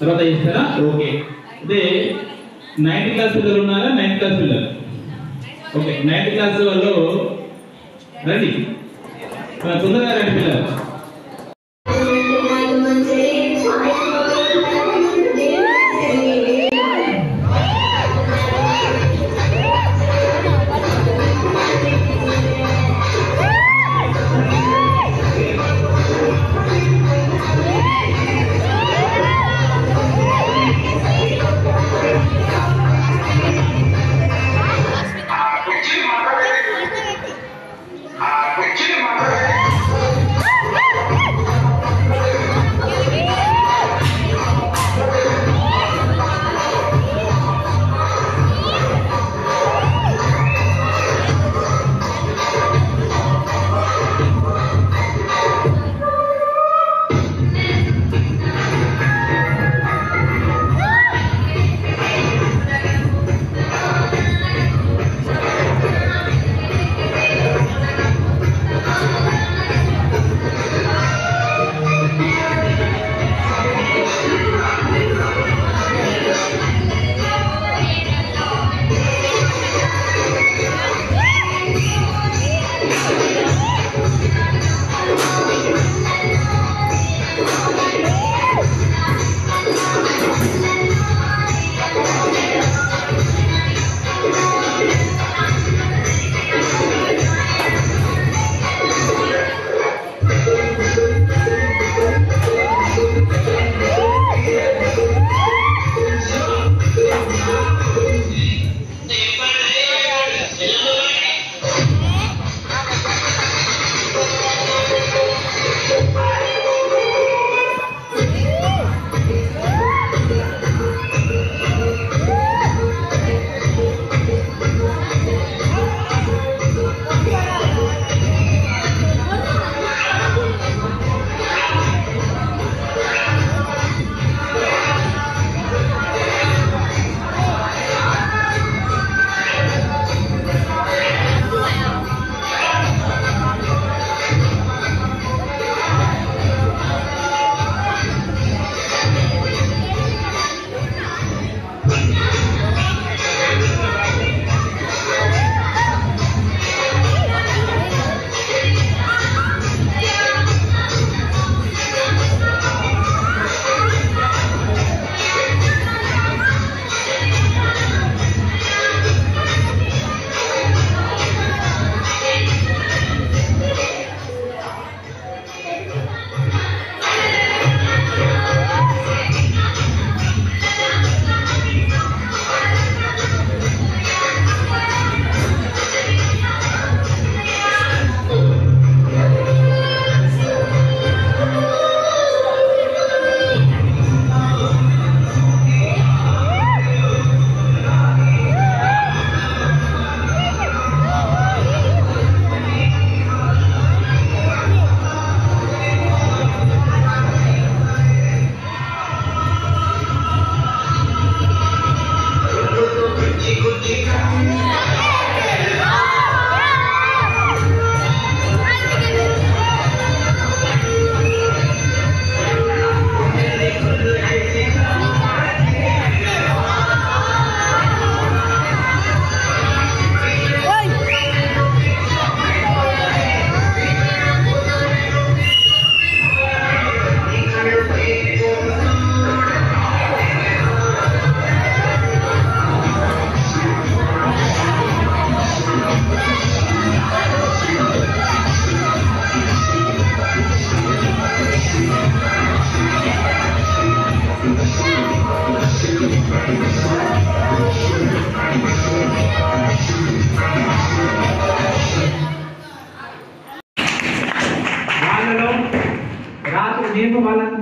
తర్వాత ఇస్తారా? ఓకే. అదే 9th క్లాస్ పిల్లలు ఉన్నారా? 9th క్లాస్ పిల్లలు. ఓకే, 9th క్లాస్ వాళ్ళు రండి, తొందరగా రండి పిల్లలు.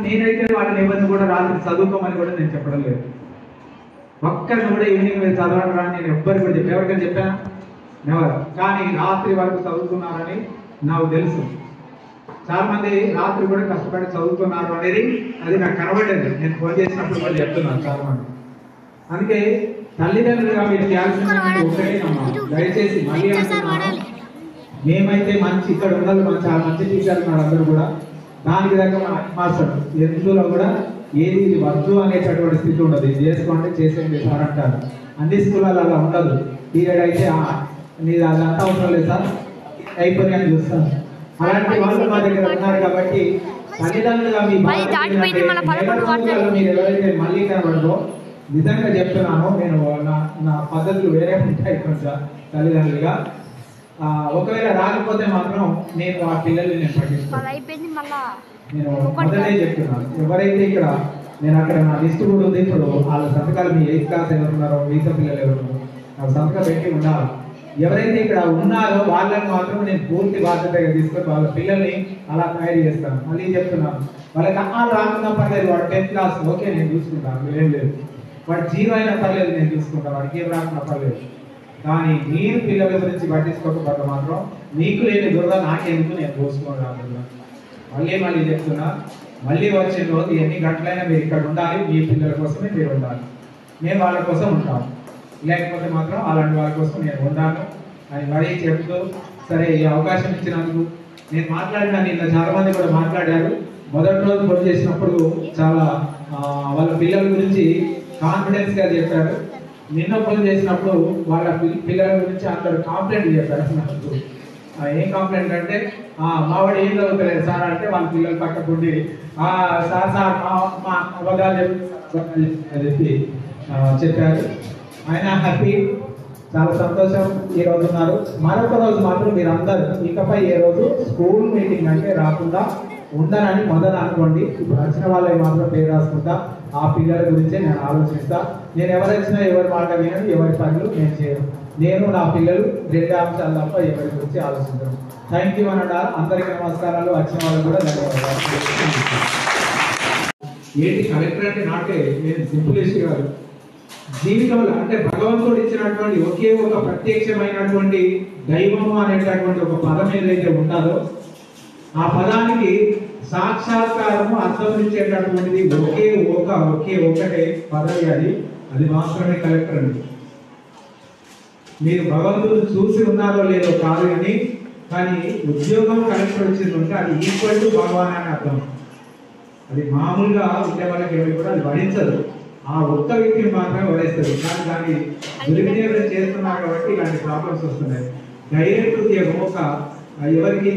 నేనైతే వాళ్ళని ఎవరిని కూడా రాత్రి చదువుకోమని కూడా నేను చెప్పడం లేదు. ఒక్కరిని కూడా ఈవినింగ్ మీరు చదవడం రా నేను ఎవ్వరికి కూడా చెప్పాను. ఎవరికైనా చెప్పాను ఎవరు? కానీ రాత్రి వరకు చదువుతున్నారని నాకు తెలుసు. చాలా మంది రాత్రి కూడా కష్టపడి చదువుతున్నారు అనేది అది నాకు కనబడేది. నేను ఫోన్ చేసినప్పుడు కూడా చెప్తున్నాను చాలా మంది. అందుకే తల్లిదండ్రులుగా మీరు చేయాల్సింది ఒకటేనమ్మా, దయచేసి మళ్ళీ అంటున్నాను, మేమైతే మంచి ఇక్కడ ఉన్నది చాలా మంచి టీచర్లు ఉన్నారు అందరూ కూడా. దానికి దగ్గర మన మాస్టర్ ఎందులో కూడా ఏది ఇది వద్దు అనేటటువంటి స్థితి ఉండదు. ఇది చేసుకోండి చేసేయండి సార్ అంటారు. అన్ని స్కూళ్ళలో అలా ఉండదు. పీరియడ్ అయితే నీది అదంతా అవసరం లేదు సార్ అయిపోయి అని చూస్తాను. అలాంటి వాళ్ళు మా దగ్గర ఉన్నారు కాబట్టి తల్లిదండ్రులుగా మీ మీరు ఎవరైతే మళ్ళీ కనబడదో నిజంగా చెప్తున్నాను, నేను నా పద్ధతులు వేరే ఉంటాయి కొంచెం తల్లిదండ్రులుగా. ఒకవేళ రాకపోతే మాత్రం నేను ఆ పిల్లల్ని నేను పట్టిస్తాను. నేను మొదలే చెప్తున్నాను, ఎవరైతే ఇక్కడ నేను అక్కడ నా లిస్ట్ కూడా ఉంది. ఇప్పుడు వాళ్ళ సంతకాలు మీ 8th క్లాస్ ఎవరున్నారో మిగతా పిల్లలు ఎవరున్నారో నాకు సంతకం పెట్టి ఉండాలి. ఎవరైతే ఇక్కడ ఉన్నారో వాళ్ళని మాత్రం నేను పూర్తి బాధ్యతగా తీసుకొని వాళ్ళ పిల్లల్ని అలా తయారు చేస్తాను. మళ్ళీ చెప్తున్నాను, వాళ్ళకి రాకుండా పర్లేదు, వాడు 10th క్లాస్ ఓకే నేను చూసుకుంటాను, ఏం లేదు. వాడు 0 అయినా పర్లేదు నేను చూసుకుంటాను, వాడికి ఏం రాకుండా పర్లేదు. కానీ మీరు పిల్లల గురించి పట్టించుకోకపోతే మాత్రం మీకు లేని దురద నాకెందుకు నేను పోసుకోవాలి. మళ్ళీ చెప్తున్నా, మళ్ళీ వచ్చే రోజు ఎన్ని గంటలైనా మీరు ఇక్కడ ఉండాలి. మీ పిల్లల కోసమే మీరు ఉండాలి. నేను వాళ్ళ కోసం ఉంటాను, లేకపోతే మాత్రం అలాంటి వాళ్ళ కోసం నేను ఉన్నాను అని మరీ చెప్తూ, సరే ఈ అవకాశం ఇచ్చినందుకు నేను మాట్లాడినా. నిన్న చాలా మంది కూడా మాట్లాడారు. మొదటి రోజు ఫోన్ చేసినప్పుడు చాలా వాళ్ళ పిల్లల గురించి కాన్ఫిడెన్స్ గా చెప్పారు. నిన్న ఫోన్ చేసినప్పుడు వాళ్ళ పిల్లల గురించి అందరూ కంప్లైంట్ చెప్పారు నాకు. ఏం కంప్లైంట్ అంటే మావాడు ఏం చదువుతలేదు సార్ అంటే వాళ్ళ పిల్లలు పక్కకుండి సార్ మా అబద్ధాలు చెప్పి చెప్పారు. ఆయన హ్యాపీ, చాలా సంతోషం ఈ రోజు ఉన్నారు. మరొక రోజు మాత్రం మీరు అందరూ ఇకపై ఏ రోజు స్కూల్ మీటింగ్ అంటే రాకుండా ఉండనని మొదలు అనుకోండి. ఇప్పుడు వచ్చిన వాళ్ళకి మాత్రం పేరు రాసుకుంటా, ఆ పిల్లల గురించే నేను ఆలోచిస్తా. నేను ఎవరైనా ఎవరి మాట వినను, ఎవరి పనులు నేను చేయను. నేను నా పిల్లలు 2 అంశాలు తప్ప ఎవరి గురించి ఆలోచించను. థ్యాంక్ యూ అన్నాడు. అందరికీ నమస్కారాలు. వచ్చిన వాళ్ళకి కూడా ధన్యవాదాలు. ఏంటి కలెక్టర్ అంటే నాకే నేను సింపుల్ ఇష్యూ కాదు. జీవితంలో అంటే భగవంతుడు ఇచ్చినటువంటి ఒకే ఒక ప్రత్యక్షమైనటువంటి దైవము అనేటటువంటి ఒక పదం ఏదైతే ఉంటుందో ఆ పదానికి సాక్షాత్కారము అర్థమించేటటువంటిది ఒకే పదవి. అది మాత్రమే కలెక్టర్ అండి. మీరు భగవంతుడు చూసి ఉన్నారో లేదో కాదు కానీ ఉద్యోగం కలెక్టర్ వచ్చిందంటే అది ఈక్వల్ టు భగవాన్ అని అర్థం. అది మామూలుగా ఉండే వాళ్ళకి ఎవరు కూడా అది వరించదు. ఆ ఒక్క వ్యక్తిని మాత్రమే వరిస్తుంది. కానీ దాన్ని దుర్వినియోగం చేస్తున్నారు కాబట్టి ఇలాంటి ప్రాబ్లమ్స్ వస్తున్నాయి. డైరెక్ట్ ఉద్యోగం ఎవరికి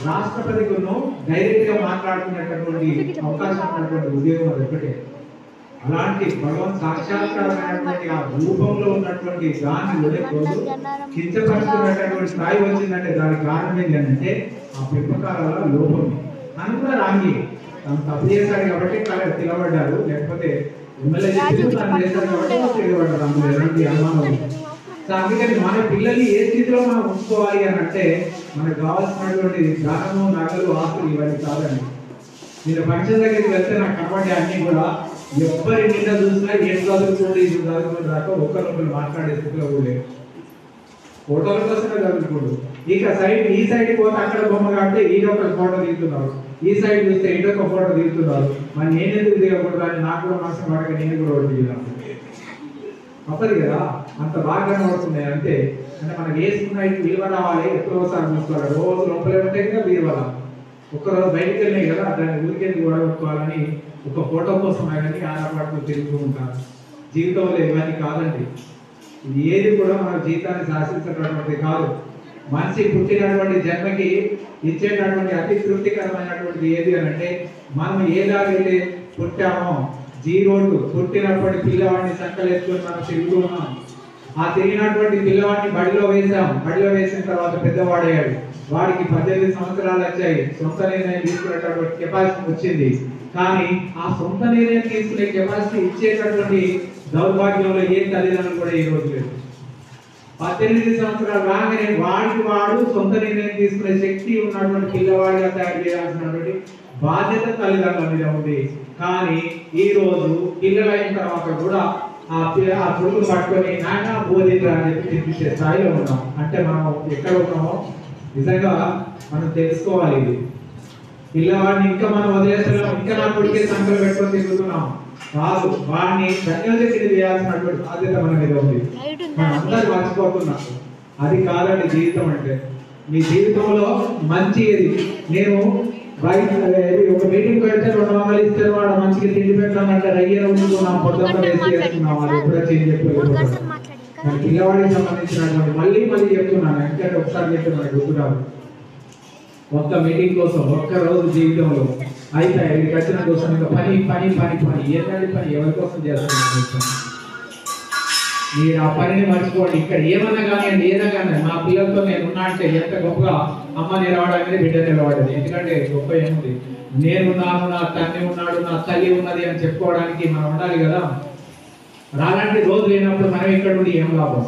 రాష్ట్రపతికి డైరెక్ట్ గా మాట్లాడుకునేటటువంటి అవకాశం ఉన్నటువంటి ఉద్యోగం అది ఒకటే. అలాంటి భగవంత్ సాక్షాత్కారమైనటువంటి ఆ రూపంలో ఉన్నటువంటి దాన్ని కించపరుస్తున్నటువంటి స్థాయి వచ్చిందంటే దానికి కారణం ఏంటంటే ఆ పెంపకాల లోపం. అని కూడా రాంగి తను తప్పు చేశాడు కాబట్టి తిరగబడ్డారు, లేకపోతే ఎమ్మెల్యే చేశారు కాబట్టి తిరగబడ్డారు. అందులో ఎలాంటి అనుమానం. సో అందుకని మన పిల్లల్ని ఏ స్థితిలో మనం ఉంచుకోవాలి అని అంటే మనకు కావాల్సినటువంటి ధనము, నగలు, ఆస్తులు ఇవన్నీ కాదండి. నేను ఫంక్షన్ దగ్గరికి వెళ్తే నాకు కనబడే అన్ని కూడా ఎవరి నిన్న చూసినా ఏం చదువుకోండి ఇది చదువుకోండి రాక ఒకరినొకరు మాట్లాడే స్థితిలో కూడా ఫోటోల కోసమే చదువుకోండు. ఇక ఈ సైడ్ పోతే అక్కడ బొమ్మ కాబట్టి ఈడొక ఫోటో దిగుతున్నారు, ఈ సైడ్ చూస్తే ఇంకొక ఫోటో దిగుతున్నారు. మరి నేను ఎందుకు దిగకూడదు అని నాకు కూడా మనసు పడక నేను కూడా ఒకటి దిగాను. తప్పదు కదా, అంత బాగా కనబడుతున్నాయి అంతే. అంటే మనకి వేసుకున్న విలువ రావాలి, ఎప్పుడోసారి చూసుకోవాలి. రోజు లోపలే ఉంటాయి కదా విలువ. ఒక్కరోజు బయటకు వెళ్ళినాయి కదా దాన్ని ఊరికేందుకు గొడవట్టుకోవాలని ఒక ఫోటో కోసం కానీ ఆడపాటుతో తిరుగుతూ ఉంటారు. జీవితంలో ఇవన్నీ కాదండి. ఇది ఏది కూడా మన జీవితాన్ని శాసించేటటువంటిది కాదు. మనిషి పుట్టినటువంటి జన్మకి ఇచ్చేటటువంటి అతి తృప్తికరమైనటువంటిది ఏది అని అంటే మనం ఏదాగైతే పుట్టామో జీరోడ్డు పుట్టినటువంటి పిల్లవాడిని సంకలేసుకొని మనం తిరుగుతూ ఉన్నాం. ఆ తిరిగినటువంటి పిల్లవాడిని బడిలో వేసాం. బడిలో వేసిన తర్వాత పెద్దవాడయ్యాడు. వాడికి 18 సంవత్సరాలు వచ్చాయి. సొంత నిర్ణయం తీసుకునేటటువంటి కెపాసిటీ వచ్చింది. కానీ ఆ సొంత నిర్ణయం తీసుకునే కెపాసిటీ ఇచ్చేటటువంటి దౌర్భాగ్యంలో ఏ తల్లిదండ్రులు కూడా ఈ రోజు లేదు. 18 సంవత్సరాలు రాగానే వాడు సొంత నిర్ణయం తీసుకునే శక్తి ఉన్నటువంటి పిల్లవాడిగా తయారు చేయాల్సినటువంటి బాధ్యత తల్లిదండ్రుల మీద ఉంది. కానీ ఈ రోజు పిల్లలైన తర్వాత కూడా ఆ కొడుకును పట్టుకొని నాయన బోధించరా అని చెప్పి తినిపించే స్థాయిలో ఉన్నాం. అంటే మనం ఎక్కడ ఉన్నామో నిజంగా మనం తెలుసుకోవాలి. ఇది పిల్లవాడిని ఇంకా మనం వదిలేస్తున్నాం, ఇంకా నా కొడుకే సంఖ్యలు పెట్టుకొని తిరుగుతున్నాం కాదు. వాడిని సంయోజకుడిని చేయాల్సినటువంటి బాధ్యత మన మీద ఉంది. మనం అందరూ మర్చిపోతున్నాం. అది కాదండి జీవితం అంటే. మీ జీవితంలో మంచి ఏది. నేను బయట ఒక మీటింగ్ పెడితే 200 ఇస్తే వాడు మంచిగా తిండి పెట్టాలంటే రయ్య రోజు నా పొద్దున్న వేసి చేస్తున్నాం అది కూడా చేంజ్ చెప్పలేదు. కానీ పిల్లవాడికి సంబంధించినటువంటి మళ్ళీ చెప్తున్నాను, ఎందుకంటే ఒకసారి చెప్తున్నాను గుర్తురాదు. ఒక్క మీటింగ్ కోసం ఒక్క రోజు జీవితంలో అయితే ఇది వచ్చిన కోసం ఇంకా పని ఏంటంటే పని ఎవరి కోసం చేస్తున్నాను. మీరు ఆ పనిని మర్చిపోండి. ఇక్కడ ఏమన్నా కానీ ఏదైనా కానీ మా పిల్లలతో నేను ఉన్నా అంటే ఎంత గొప్పగా అమ్మ నిలవడానికి బిడ్డ నిలబడేది. ఎందుకంటే గొప్ప ఏముంది, నేనున్నాను, నా తండ్రి ఉన్నాడు, నా తల్లి ఉన్నది అని చెప్పుకోవడానికి మనం ఉండాలి కదా. రాలాంటి రోజు లేనప్పుడు మనం ఇక్కడ ఉండి ఏం లాభం?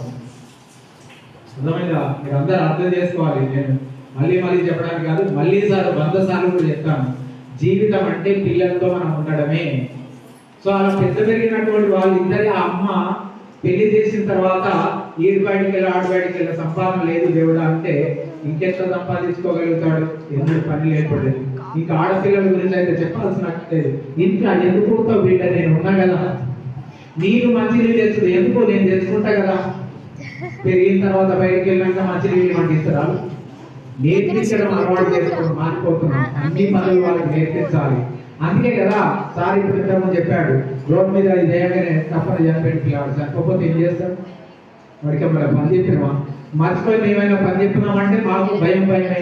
అర్థమైందా? మీరు అందరూ అర్థం చేసుకోవాలి. నేను మళ్ళీ చెప్పడానికి కాదు, మళ్ళీ 100 సార్లు కూడా చెప్తాను. జీవితం అంటే పిల్లలతో మనం ఉండడమే. సో అలా పెద్ద పెరిగినటువంటి వాళ్ళు ఇద్దరి ఆ అమ్మ పెళ్లి చేసిన తర్వాత ఈడు బయటికి వెళ్ళి ఆడు బయటికి వెళ్ళి సంపాదన లేదు దేవుడా అంటే ఇంకెంత సంపాదించుకోగలుగుతాడు? ఎందుకు పని లేకపోలేదు. ఇంకా ఆడపిల్లల గురించి అయితే చెప్పాల్సిన లేదు. ఇంట్లో ఎందుకు పుడతావు బిడ్డ, నేను ఉన్నా కదా. నీరు మంచినీళ్ళు తెచ్చుడు ఎందుకు, నేను తెచ్చుకుంటా కదా. పెరిగిన తర్వాత బయటికి వెళ్ళాక మంచినీళ్ళు మనకి ఇస్తారా? నేర్పించడం అలవాటు చేసుకోవడం మారిపోతున్నాం. అన్ని పనులు వాళ్ళకి నేర్పించాలి. అందుకే కదా సార్ ఇప్పుడు ఇంతకుముందు చెప్పాడు, రోడ్ మీద ఇది చేయగానే తప్పని చనిపెట్టి పిల్లవాడు చనిపోతే ఏం చేస్తాడు? వాడికి మన పని చెప్పినామా? మర్చిపోయి మేమైనా పని చెప్పినామంటే మాకు భయమే.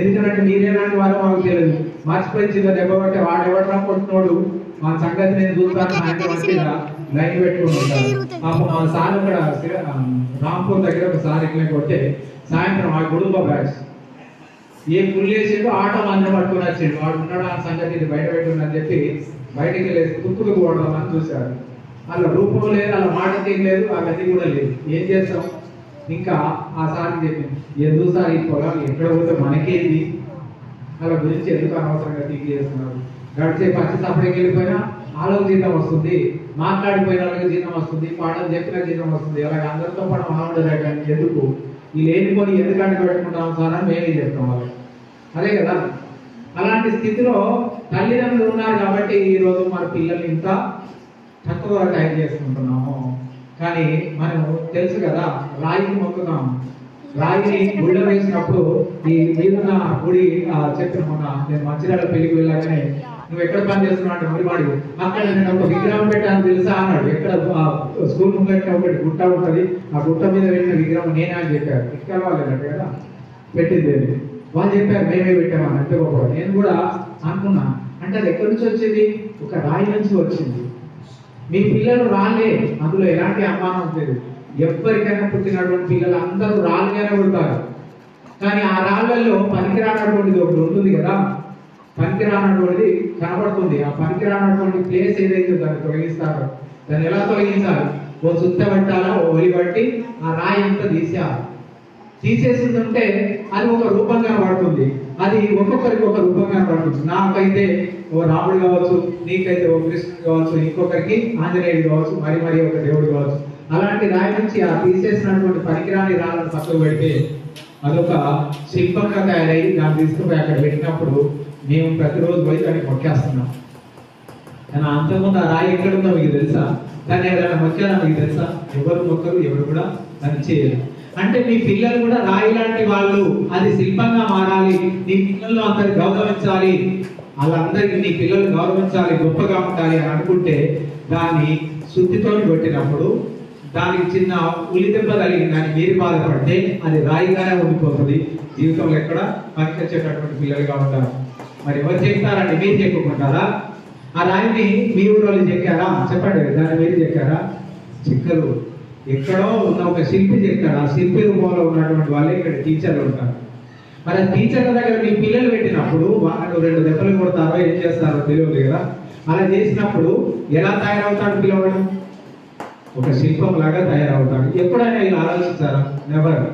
ఎందుకంటే మీరేనాటి వారు మాకు తెలియదు. మర్చిపోయి చిన్న దెబ్బ పట్టే వాడెవడరా కొట్టినోడు మా సంగతి నేను చూస్తాను ఆయన మంచిగా లైన్ పెట్టుకుని ఉంటారు. అప్పుడు మా సార్ ఇక్కడ రాంపూర్ దగ్గర ఒక సార్ ఇట్లా కొట్టే సాయంత్రం ఆ కుటుంబ బ్యాచ్ ఏ పుల్లేసాడు ఆటో మంది పట్టుకుని వచ్చాడు. వాడు ఉన్నాడు ఆ సంగతి ఇది బయట పెట్టుకుని చెప్పి బయటికి వెళ్ళేసి కుక్కులు పోవడం అని చూశాడు. అలా రూపం లేదు, అలా మాట తీయలేదు, ఆ గతి కూడా లేదు. ఏం చేస్తాం? ఇంకా ఆ సార్కి చెప్పింది, ఎందుకు సార్ ఈ పొలాలు ఎక్కడ పోతే మనకేది, అలా గురించి ఎందుకు అనవసరంగా తీగి చేస్తున్నారు? గడిచే పచ్చి సపడికి వెళ్ళిపోయినా వాళ్ళకి జీతం వస్తుంది, మాట్లాడిపోయిన వాళ్ళకి జీతం వస్తుంది, పాటలు చెప్పిన జీతం వస్తుంది. అలాగే అందరితో పాటు మాట్లాడలే కానీ ఎందుకు ఈ లేనిపోని ఎందుకంటే పెట్టుకుంటాం సార్ అని మేమే చెప్తాం వాళ్ళకి. అదే కదా. అలాంటి స్థితిలో తల్లిదండ్రులు ఉన్నారు కాబట్టి ఈరోజు మన పిల్లల్ని ఇంకా తక్కువ టైం చేసుకుంటున్నాము. కానీ మనం తెలుసు కదా, రాయికి మొక్కుతాము. రాయిని గుళ్ళ వేసినప్పుడు ఈ మీదున్న గుడి చెప్పిన మొన్న నేను మంచిర్యాల పెళ్లికి వెళ్ళాకనే నువ్వు ఎక్కడ పని చేస్తున్నావు అంటే మురివాడి అక్కడ నేను ఒక విగ్రహం పెట్టాను తెలుసా అన్నాడు. ఎక్కడ స్కూల్ ముంగట్ట ఒకటి గుట్ట ఉంటుంది, ఆ గుట్ట మీద పెట్టిన విగ్రహం నేనే అని చెప్పారు. ఇక్కడ వాళ్ళు కదా పెట్టింది వాళ్ళు చెప్పారు మేమే పెట్టామని. అంటే ఒక నేను కూడా అనుకున్నా, అంటే అది ఎక్కడి నుంచి వచ్చింది? ఒక రాయి నుంచి వచ్చింది. మీ పిల్లలు రాలే, అందులో ఎలాంటి అనుమానం లేదు. ఎవరికైనా పుట్టినటువంటి పిల్లలు అందరూ రాళ్ళుగానే పుడతారు. కానీ ఆ రాళ్ళల్లో పనికిరానటువంటిది ఒకటి ఉంటుంది కదా, పనికిరానటువంటిది కనబడుతుంది. ఆ పనికిరానటువంటి ప్లేస్ ఏదైతే దాన్ని తొలగిస్తారో దాన్ని ఎలా తొలగించాలి? ఓ సుత్త పట్టాలా, ఓ ఒలి పట్టి ఆ రాయి అంతా తీసేస్తుంటే అది ఒక రూపంగా పడుతుంది. అది ఒక్కొక్కరికి ఒక రూపంగా పడుతుంది. నాకైతే ఓ రాముడు కావచ్చు, నీకైతే ఓ కృష్ణుడు కావచ్చు, ఇంకొకరికి ఆంజనేయుడు కావచ్చు, మరి ఒక దేవుడు కావచ్చు. అలాంటి రాయి నుంచి ఆ తీసేసినటువంటి పనికిరాని రాళ్ళను పక్కకు పెడితే అదొక శిల్పంగా తయారయ్యి దాన్ని తీసుకుపోయి అక్కడ పెట్టినప్పుడు మేము ప్రతిరోజు పోయి దాన్ని మొక్కేస్తున్నాం. కానీ అంతకుముందు ఆ రాయి ఎక్కడుందో మీకు తెలుసా? దాన్ని ఎవరైనా మొక్కారా మీకు తెలుసా? ఎవరు మొక్కరు, ఎవరు కూడా దాన్ని చేయరు. అంటే మీ పిల్లలు కూడా రాయి లాంటి వాళ్ళు, అది శిల్పంగా మారాలి. నీ పిల్లలు అందరికి గౌరవించాలి, వాళ్ళందరికీ నీ పిల్లలు గౌరవించాలి, గొప్పగా ఉండాలి అని అనుకుంటే దాన్ని శుద్ధితో పెట్టినప్పుడు దానికి చిన్న ఉలి దెబ్బ కలిగిందని మీరు బాధపడితే అది రాయిగానే ఉండిపోతుంది. జీవితంలో ఎక్కడ పనికొచ్చేటటువంటి పిల్లలుగా ఉంటారు. మరి ఎవరు చెప్తారండి? మీరు చెప్పుకుంటారా? ఆ రాయిని మీ ఊరు చెక్కారా? చెప్పండి. దాన్ని మీరు చెక్కారా? చెక్కరు. ఎక్కడో ఉన్న ఒక శిల్పి చెక్కాడు. ఆ శిల్పి రూపంలో ఉన్నటువంటి వాళ్ళే ఇక్కడ టీచర్లు ఉంటారు. మరి ఆ టీచర్ల దగ్గర మీ పిల్లలు పెట్టినప్పుడు వాళ్ళు 2 దెబ్బలు కొడతారో ఏం చేస్తారో తెలియదు కదా. అలా చేసినప్పుడు ఎలా తయారవుతాడు పిల్లవాడు? ఒక శిల్పం లాగా తయారవుతాడు. ఎప్పుడైనా ఇలా ఆలోచించారా? నెవర్.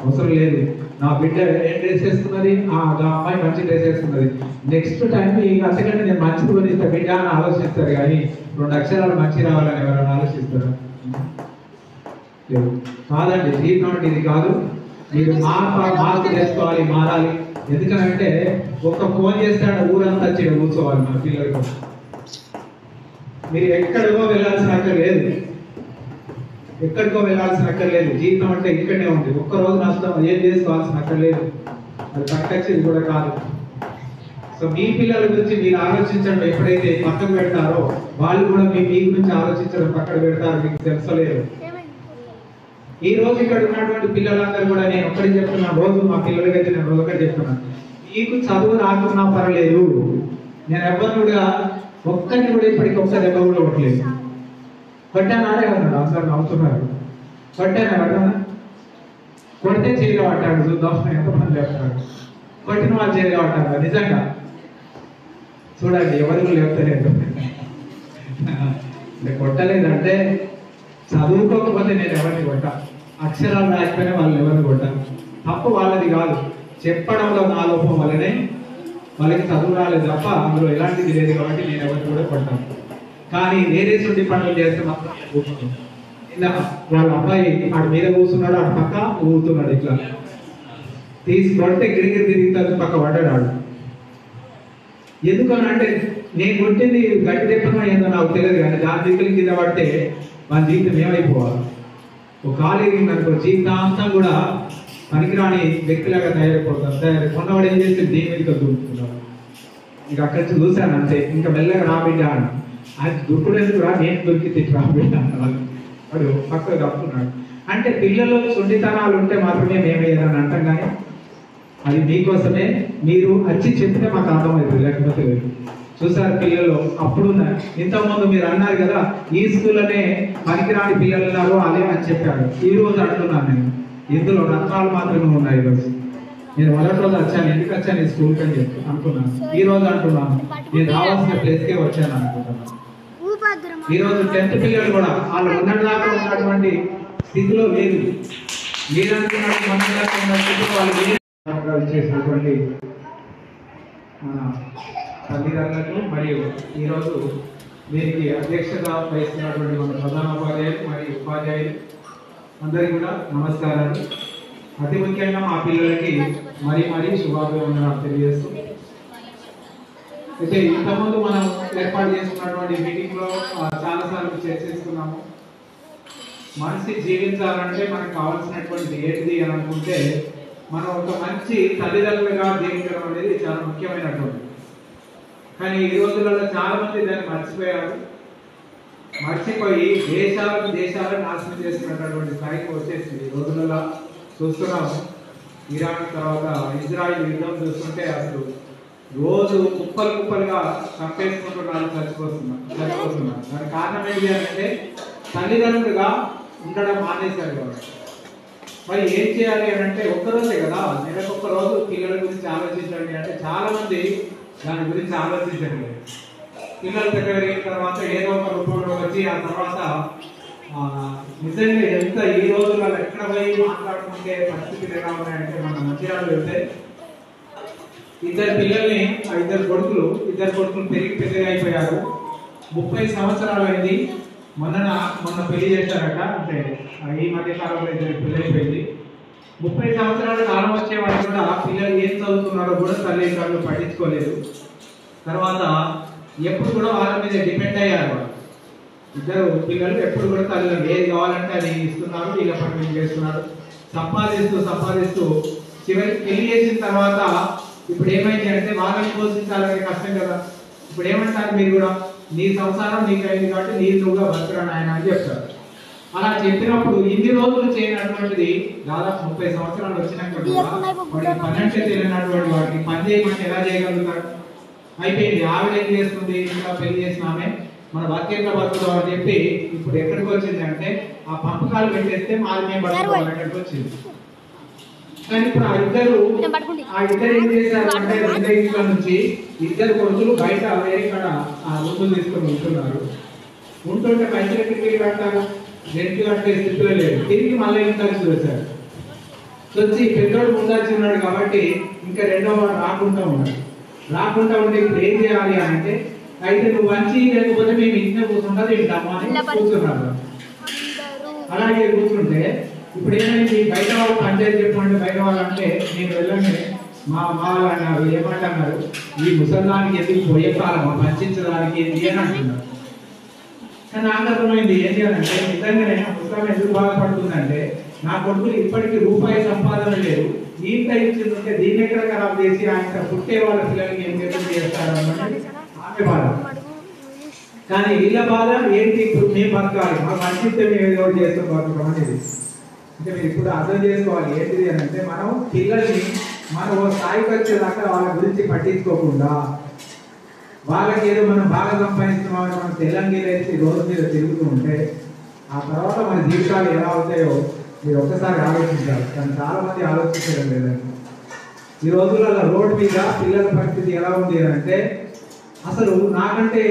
అవసరం లేదు. నా బిడ్డ ఏం డ్రెస్ వేస్తున్నది, ఆ అమ్మాయి మంచి డ్రెస్ వేస్తున్నది, నెక్స్ట్ టైం అంతకంటే నేను మంచిది కొనిస్తా బిడ్డ అని ఆలోచిస్తారు. కానీ 2 అక్షరాలు మంచి రావాలని ఎవరైనా ఆలోచిస్తారు? లేదు. కాదండి, జీవితం అంటే ఇది కాదు. మీరు మార్పు చేసుకోవాలి, మారాలి. ఎందుకంటే ఒక ఫోన్ చేస్తాడు ఊరంతా వచ్చి కూర్చోవాలి మన పిల్లలకి. మీరు ఎక్కడికో వెళ్ళాల్సిన అక్కర్లేదు, జీవితం అంటే ఇక్కడనే ఉంది. ఒక్కరోజు నష్టం ఏం చేసుకోవాల్సిన అక్కర్లేదు. అది పట్టచ్చేది కూడా కాదు. సో మీ పిల్లల గురించి మీరు ఆలోచించడం ఎప్పుడైతే పక్కకు పెడతారో వాళ్ళు కూడా మీ గురించి ఆలోచించడం పక్కన పెడతారు, మీకు తెలుసలేదు. ఈ రోజు ఇక్కడ ఉన్నటువంటి పిల్లలందరూ కూడా నేను ఒక్కటి చెప్తున్నాను, రోజు మా పిల్లలకైతే నేను రోజు ఒకటి చెప్తున్నాను, మీకు చదువు రాకున్నా పర్లేదు, నేను ఎవరిని కూడా ఒక్కరిని కూడా ఇప్పటికి ఒక్క దెబ్బ కూడా కొట్టలేదు. కొట్టానాడే అన్నాడు, అందరు నవ్వుతున్నారు. కొట్టాను ఎవరన్నా? కొడితే చేయగా పట్టాడు, చూద్దాం ఎంతమంది చెప్తాడు. కొట్టిన వాళ్ళు చేయగా పట్టారు, నిజంగా చూడండి ఎవరికి లేపుతలేదు. కొట్టలేదంటే చదువుకోకపోతే నేను ఎవరిని కొట్టా, అక్షరాలు రాకపోయినా వాళ్ళు ఎవరిని కొట్టా. తప్పు వాళ్ళది కాదు, చెప్పడంలో నా లోపం వల్లనే వాళ్ళకి చదువు రాలేదు తప్ప అందులో ఎలాంటిది లేదు కాబట్టి నేను ఎవరిని కూడా కొట్టాను. కానీ వేరే చుండి పనులు చేస్తే మాత్రం ఇలా వాళ్ళ అబ్బాయి ఆడి మీద కూర్చున్నాడు, ఆడు పక్క ఊగుతున్నాడు, ఇట్లా తీసుకొడితే గిరిగిరి తిరిగి పక్క పడ్డాడు ఆడు. ఎందుకని అంటే నేను కొట్టింది గట్టి తెప్పనో ఏందో నాకు తెలియదు, కానీ దాని దిక్కుల కింద పడితే మన జీవితం ఏమైపోవాలి. ఒక కాలు ఎరిగింది అనుకో జీవితాంతం కూడా పనికిరాని వ్యక్తిలాగా కొన్నవాడు ఏం చేస్తే దేని మీద దూకుతున్నాడు. ఇక అక్కడి నుంచి చూశాను అంతే, ఇంకా మెల్లగా రాబిడ్డ అని. అది దుక్కుడు ఎందుకు రా, నేను దొరికి రాబిడ్డ అన్నాడు. వాడు పక్కకు తప్పుతున్నాడు. అంటే పిల్లలు సున్నితనాలు ఉంటే మాత్రమే మేము ఏదైనా అంటాం, కానీ అది మీకోసమే, మీరు వచ్చి చెప్తే మాకు అర్థమవుతుంది, లేకపోతే చూసారు పిల్లలు అప్పుడు ఇంతకుముందు మీరు అన్నారు కదా ఈ స్కూల్లోనే పనికిరాని పిల్లలు ఉన్నారు అదే అని చెప్పారు. ఈ రోజు అంటున్నాను నేను, ఇందులో రత్నాలు మాత్రమే ఉన్నాయి. ఈరోజు నేను మొదటి రోజు వచ్చాను, ఎందుకు వచ్చాను ఈ స్కూల్కి అని చెప్పి అనుకున్నాను. ఈ రోజు అంటున్నాను నేను రావాల్సిన ప్లేస్కే వచ్చాను అనుకుంటున్నాను. ఈ రోజు 10th పిల్లలు కూడా వాళ్ళు ఉన్నదాకా ఉన్నటువంటి స్థితిలో లేదు, మీరంటున్నట్టు మన స్థితిలో వాళ్ళు చేసినటువంటి తల్లిదండ్రులకు మరియు ఈరోజు దీనికి అధ్యక్షత వహిస్తున్నటువంటి మన ప్రధాన ఉపాధ్యాయులు మరియు ఉపాధ్యాయులు అందరికీ కూడా నమస్కారాలు. అతి ముఖ్యంగా మా పిల్లలకి మరీ శుభాభివందనాలు తెలియజేస్తూ, అయితే ఇంతకుముందు మనం ఏర్పాటు చేసుకున్నటువంటి మీటింగ్లో చాలాసార్లు చర్చిస్తున్నాము. మనిషి జీవించాలంటే మనకు కావాల్సినటువంటి ఏంటిది అని అనుకుంటే మనం ఒక మంచి తల్లిదండ్రులుగా జీవించడం అనేది చాలా ముఖ్యమైనటువంటి. కానీ ఈ రోజులలో చాలా మంది దాన్ని మర్చిపోయి దేశాలను నాశనం చేసుకున్నటువంటి స్థాయికి వచ్చేసింది. ఈ రోజులలో చూస్తున్నాము, ఇరాన్ తర్వాత ఇజ్రాయిల్ యుద్ధం చూస్తుంటే అసలు రోజు కుప్పలుగా చంపేసుకుంటున్నారు, చచ్చిపోతున్నారు. దానికి కారణం ఏంటి అంటే తల్లిదండ్రులుగా ఉండడం మానేశారు కాబట్టి. మరి ఏం చేయాలి అని అంటే ఒక్కరోజే కదా, నెలకొక్క రోజు పిల్లల గురించి ఆలోచించండి అంటే చాలా మంది దాని గురించి ఆలోచించండి. పిల్లలు పెరిగిన తర్వాత ఏదో ఒక రూపంలో వచ్చి ఆ తర్వాత నిజంగా ఎంత ఈ రోజుల్లో ఎక్కడ పోయి మాట్లాడుకుంటే పరిస్థితులు ఎలా ఉన్నాయంటే మన మంచిర్యాలలో వెళ్తే ఇద్దరు పిల్లల్ని ఇద్దరు కొడుకులు పెద్దగా అయిపోయారు. 30 సంవత్సరాలు అయింది. మొన్న పెళ్లి చేశారట, అంటే ఈ మధ్య కాలంలో ఇద్దరు పెళ్ళైపోయింది. 30 సంవత్సరాల కాలం వచ్చే వాళ్ళు కూడా పిల్లలు ఏం చదువుతున్నారో కూడా తల్లిదండ్రులు పట్టించుకోలేదు. తర్వాత ఎప్పుడు కూడా వాళ్ళ మీద డిపెండ్ అయ్యారు. ఇద్దరు పిల్లలు ఎప్పుడు కూడా తల్లిదండ్రులు ఏది కావాలంటే అది ఇస్తున్నారు, వీళ్ళ పని చేస్తున్నారు, సంపాదిస్తూ చివరికి పెళ్లి చేసిన తర్వాత ఇప్పుడు ఏమైంది అంటే వాళ్ళని పోషించాలనే కష్టం కదా. ఇప్పుడు ఏమంటారు మీరు కూడా, నీ సంసారం నీకు అయింది కాబట్టి నువ్వుగా బతుకురా నాయన అని చెప్తారు. అలా చెప్పినప్పుడు ఇన్ని రోజులు చేయనటువంటిది దాదాపు 30 సంవత్సరాలు వచ్చినాక వాడికి పని అంటే తెలియనటువంటి వాడికి పని చేయమంటే ఎలా చేయగలుగుతాడు? అయిపోయింది. ఆవిడ ఏం చేస్తుంది, ఇంకా పెళ్లి చేసిన ఆమె మన బతికేట్లా బతుకుతాం అని చెప్పి ఇప్పుడు ఎక్కడికి వచ్చింది అంటే ఆ పంపకాలు పెట్టేస్తే మాది మేము బతుకోవాలన్నట్టు వచ్చింది. కానీ ఇప్పుడు ఆ ఇద్దరు ఏం చేశారు అంటే 2 ఇంట్ల నుంచి ఇద్దరు కొడుకులు బయట ఇక్కడ ఆ రూములు తీసుకొని ఉంటున్నారు. ఉంటుంటే పైసలు ఎక్కడికి కట్టారు, రెంట్ కట్టే స్థితిలో లేదు. తిరిగి మళ్ళీ ఇంటికి వచ్చారు. వచ్చి పెద్దోడు ముందాచి ఉన్నాడు కాబట్టి ఇంకా రెండో వాడు రాకుండా ఉంటే ఇప్పుడు ఏం చేయాలి అంటే అయితే నువ్వు మంచి లేకపోతే మేము ఇంట్లో కూర్చుంటా తింటాము అని కూర్చున్నారు. అలాగే కూర్చుంటే ఇప్పుడు ఏమైంది, బయట వాళ్ళు పంచాయతీ చెప్పండి, బయట వాళ్ళు అంటే నేను వెళ్ళండి మా వాళ్ళు అన్నారు, ఏమంటున్నారు, ఈ ముసలానికి ఎందుకు పోయే కాలం పంచించడానికి ఏంటి అని అంటున్నారు. కానీ నాకు అర్థమైంది ఏంటి అని అంటే నిజంగానే ముసలాం ఎందుకు బాధపడుతుందంటే నా కొడుకులు ఇప్పటికీ రూపాయి సంపాదన లేదు, ఇంత ఇచ్చిందంటే దీన్ని ఎక్కడ ఖరాబ్ చేసి ఆయన పుట్టే వాళ్ళ పిల్లలకి ఏం చేస్తారు అన్నది ఆమె బాధ. కానీ వీళ్ళ బాధ ఏంటి, ఇప్పుడు మేము బతకాలి, మాకు మంచిస్తే మేము ఏదో చేస్తాం బతకం అనేది. అంటే మీరు ఇప్పుడు అర్థం చేసుకోవాలి ఏంటిది అని అంటే, మనం పిల్లల్ని మనం ఓ స్థాయికి వచ్చేదాకా వాళ్ళ గురించి పట్టించుకోకుండా వాళ్ళకి ఏదో మనం బాగా సంపాదిస్తున్నామని మనం తెలంగాణ రోజు మీద తిరుగుతూ ఉంటే ఆ తర్వాత మన జీవితాలు ఎలా అవుతాయో మీరు ఒక్కసారి ఆలోచించాలి. కానీ చాలా మంది ఆలోచించడం లేదండి. ఈ రోజులలో రోడ్డు మీద పిల్లల పరిస్థితి ఎలా ఉంది అంటే, అసలు నాకంటే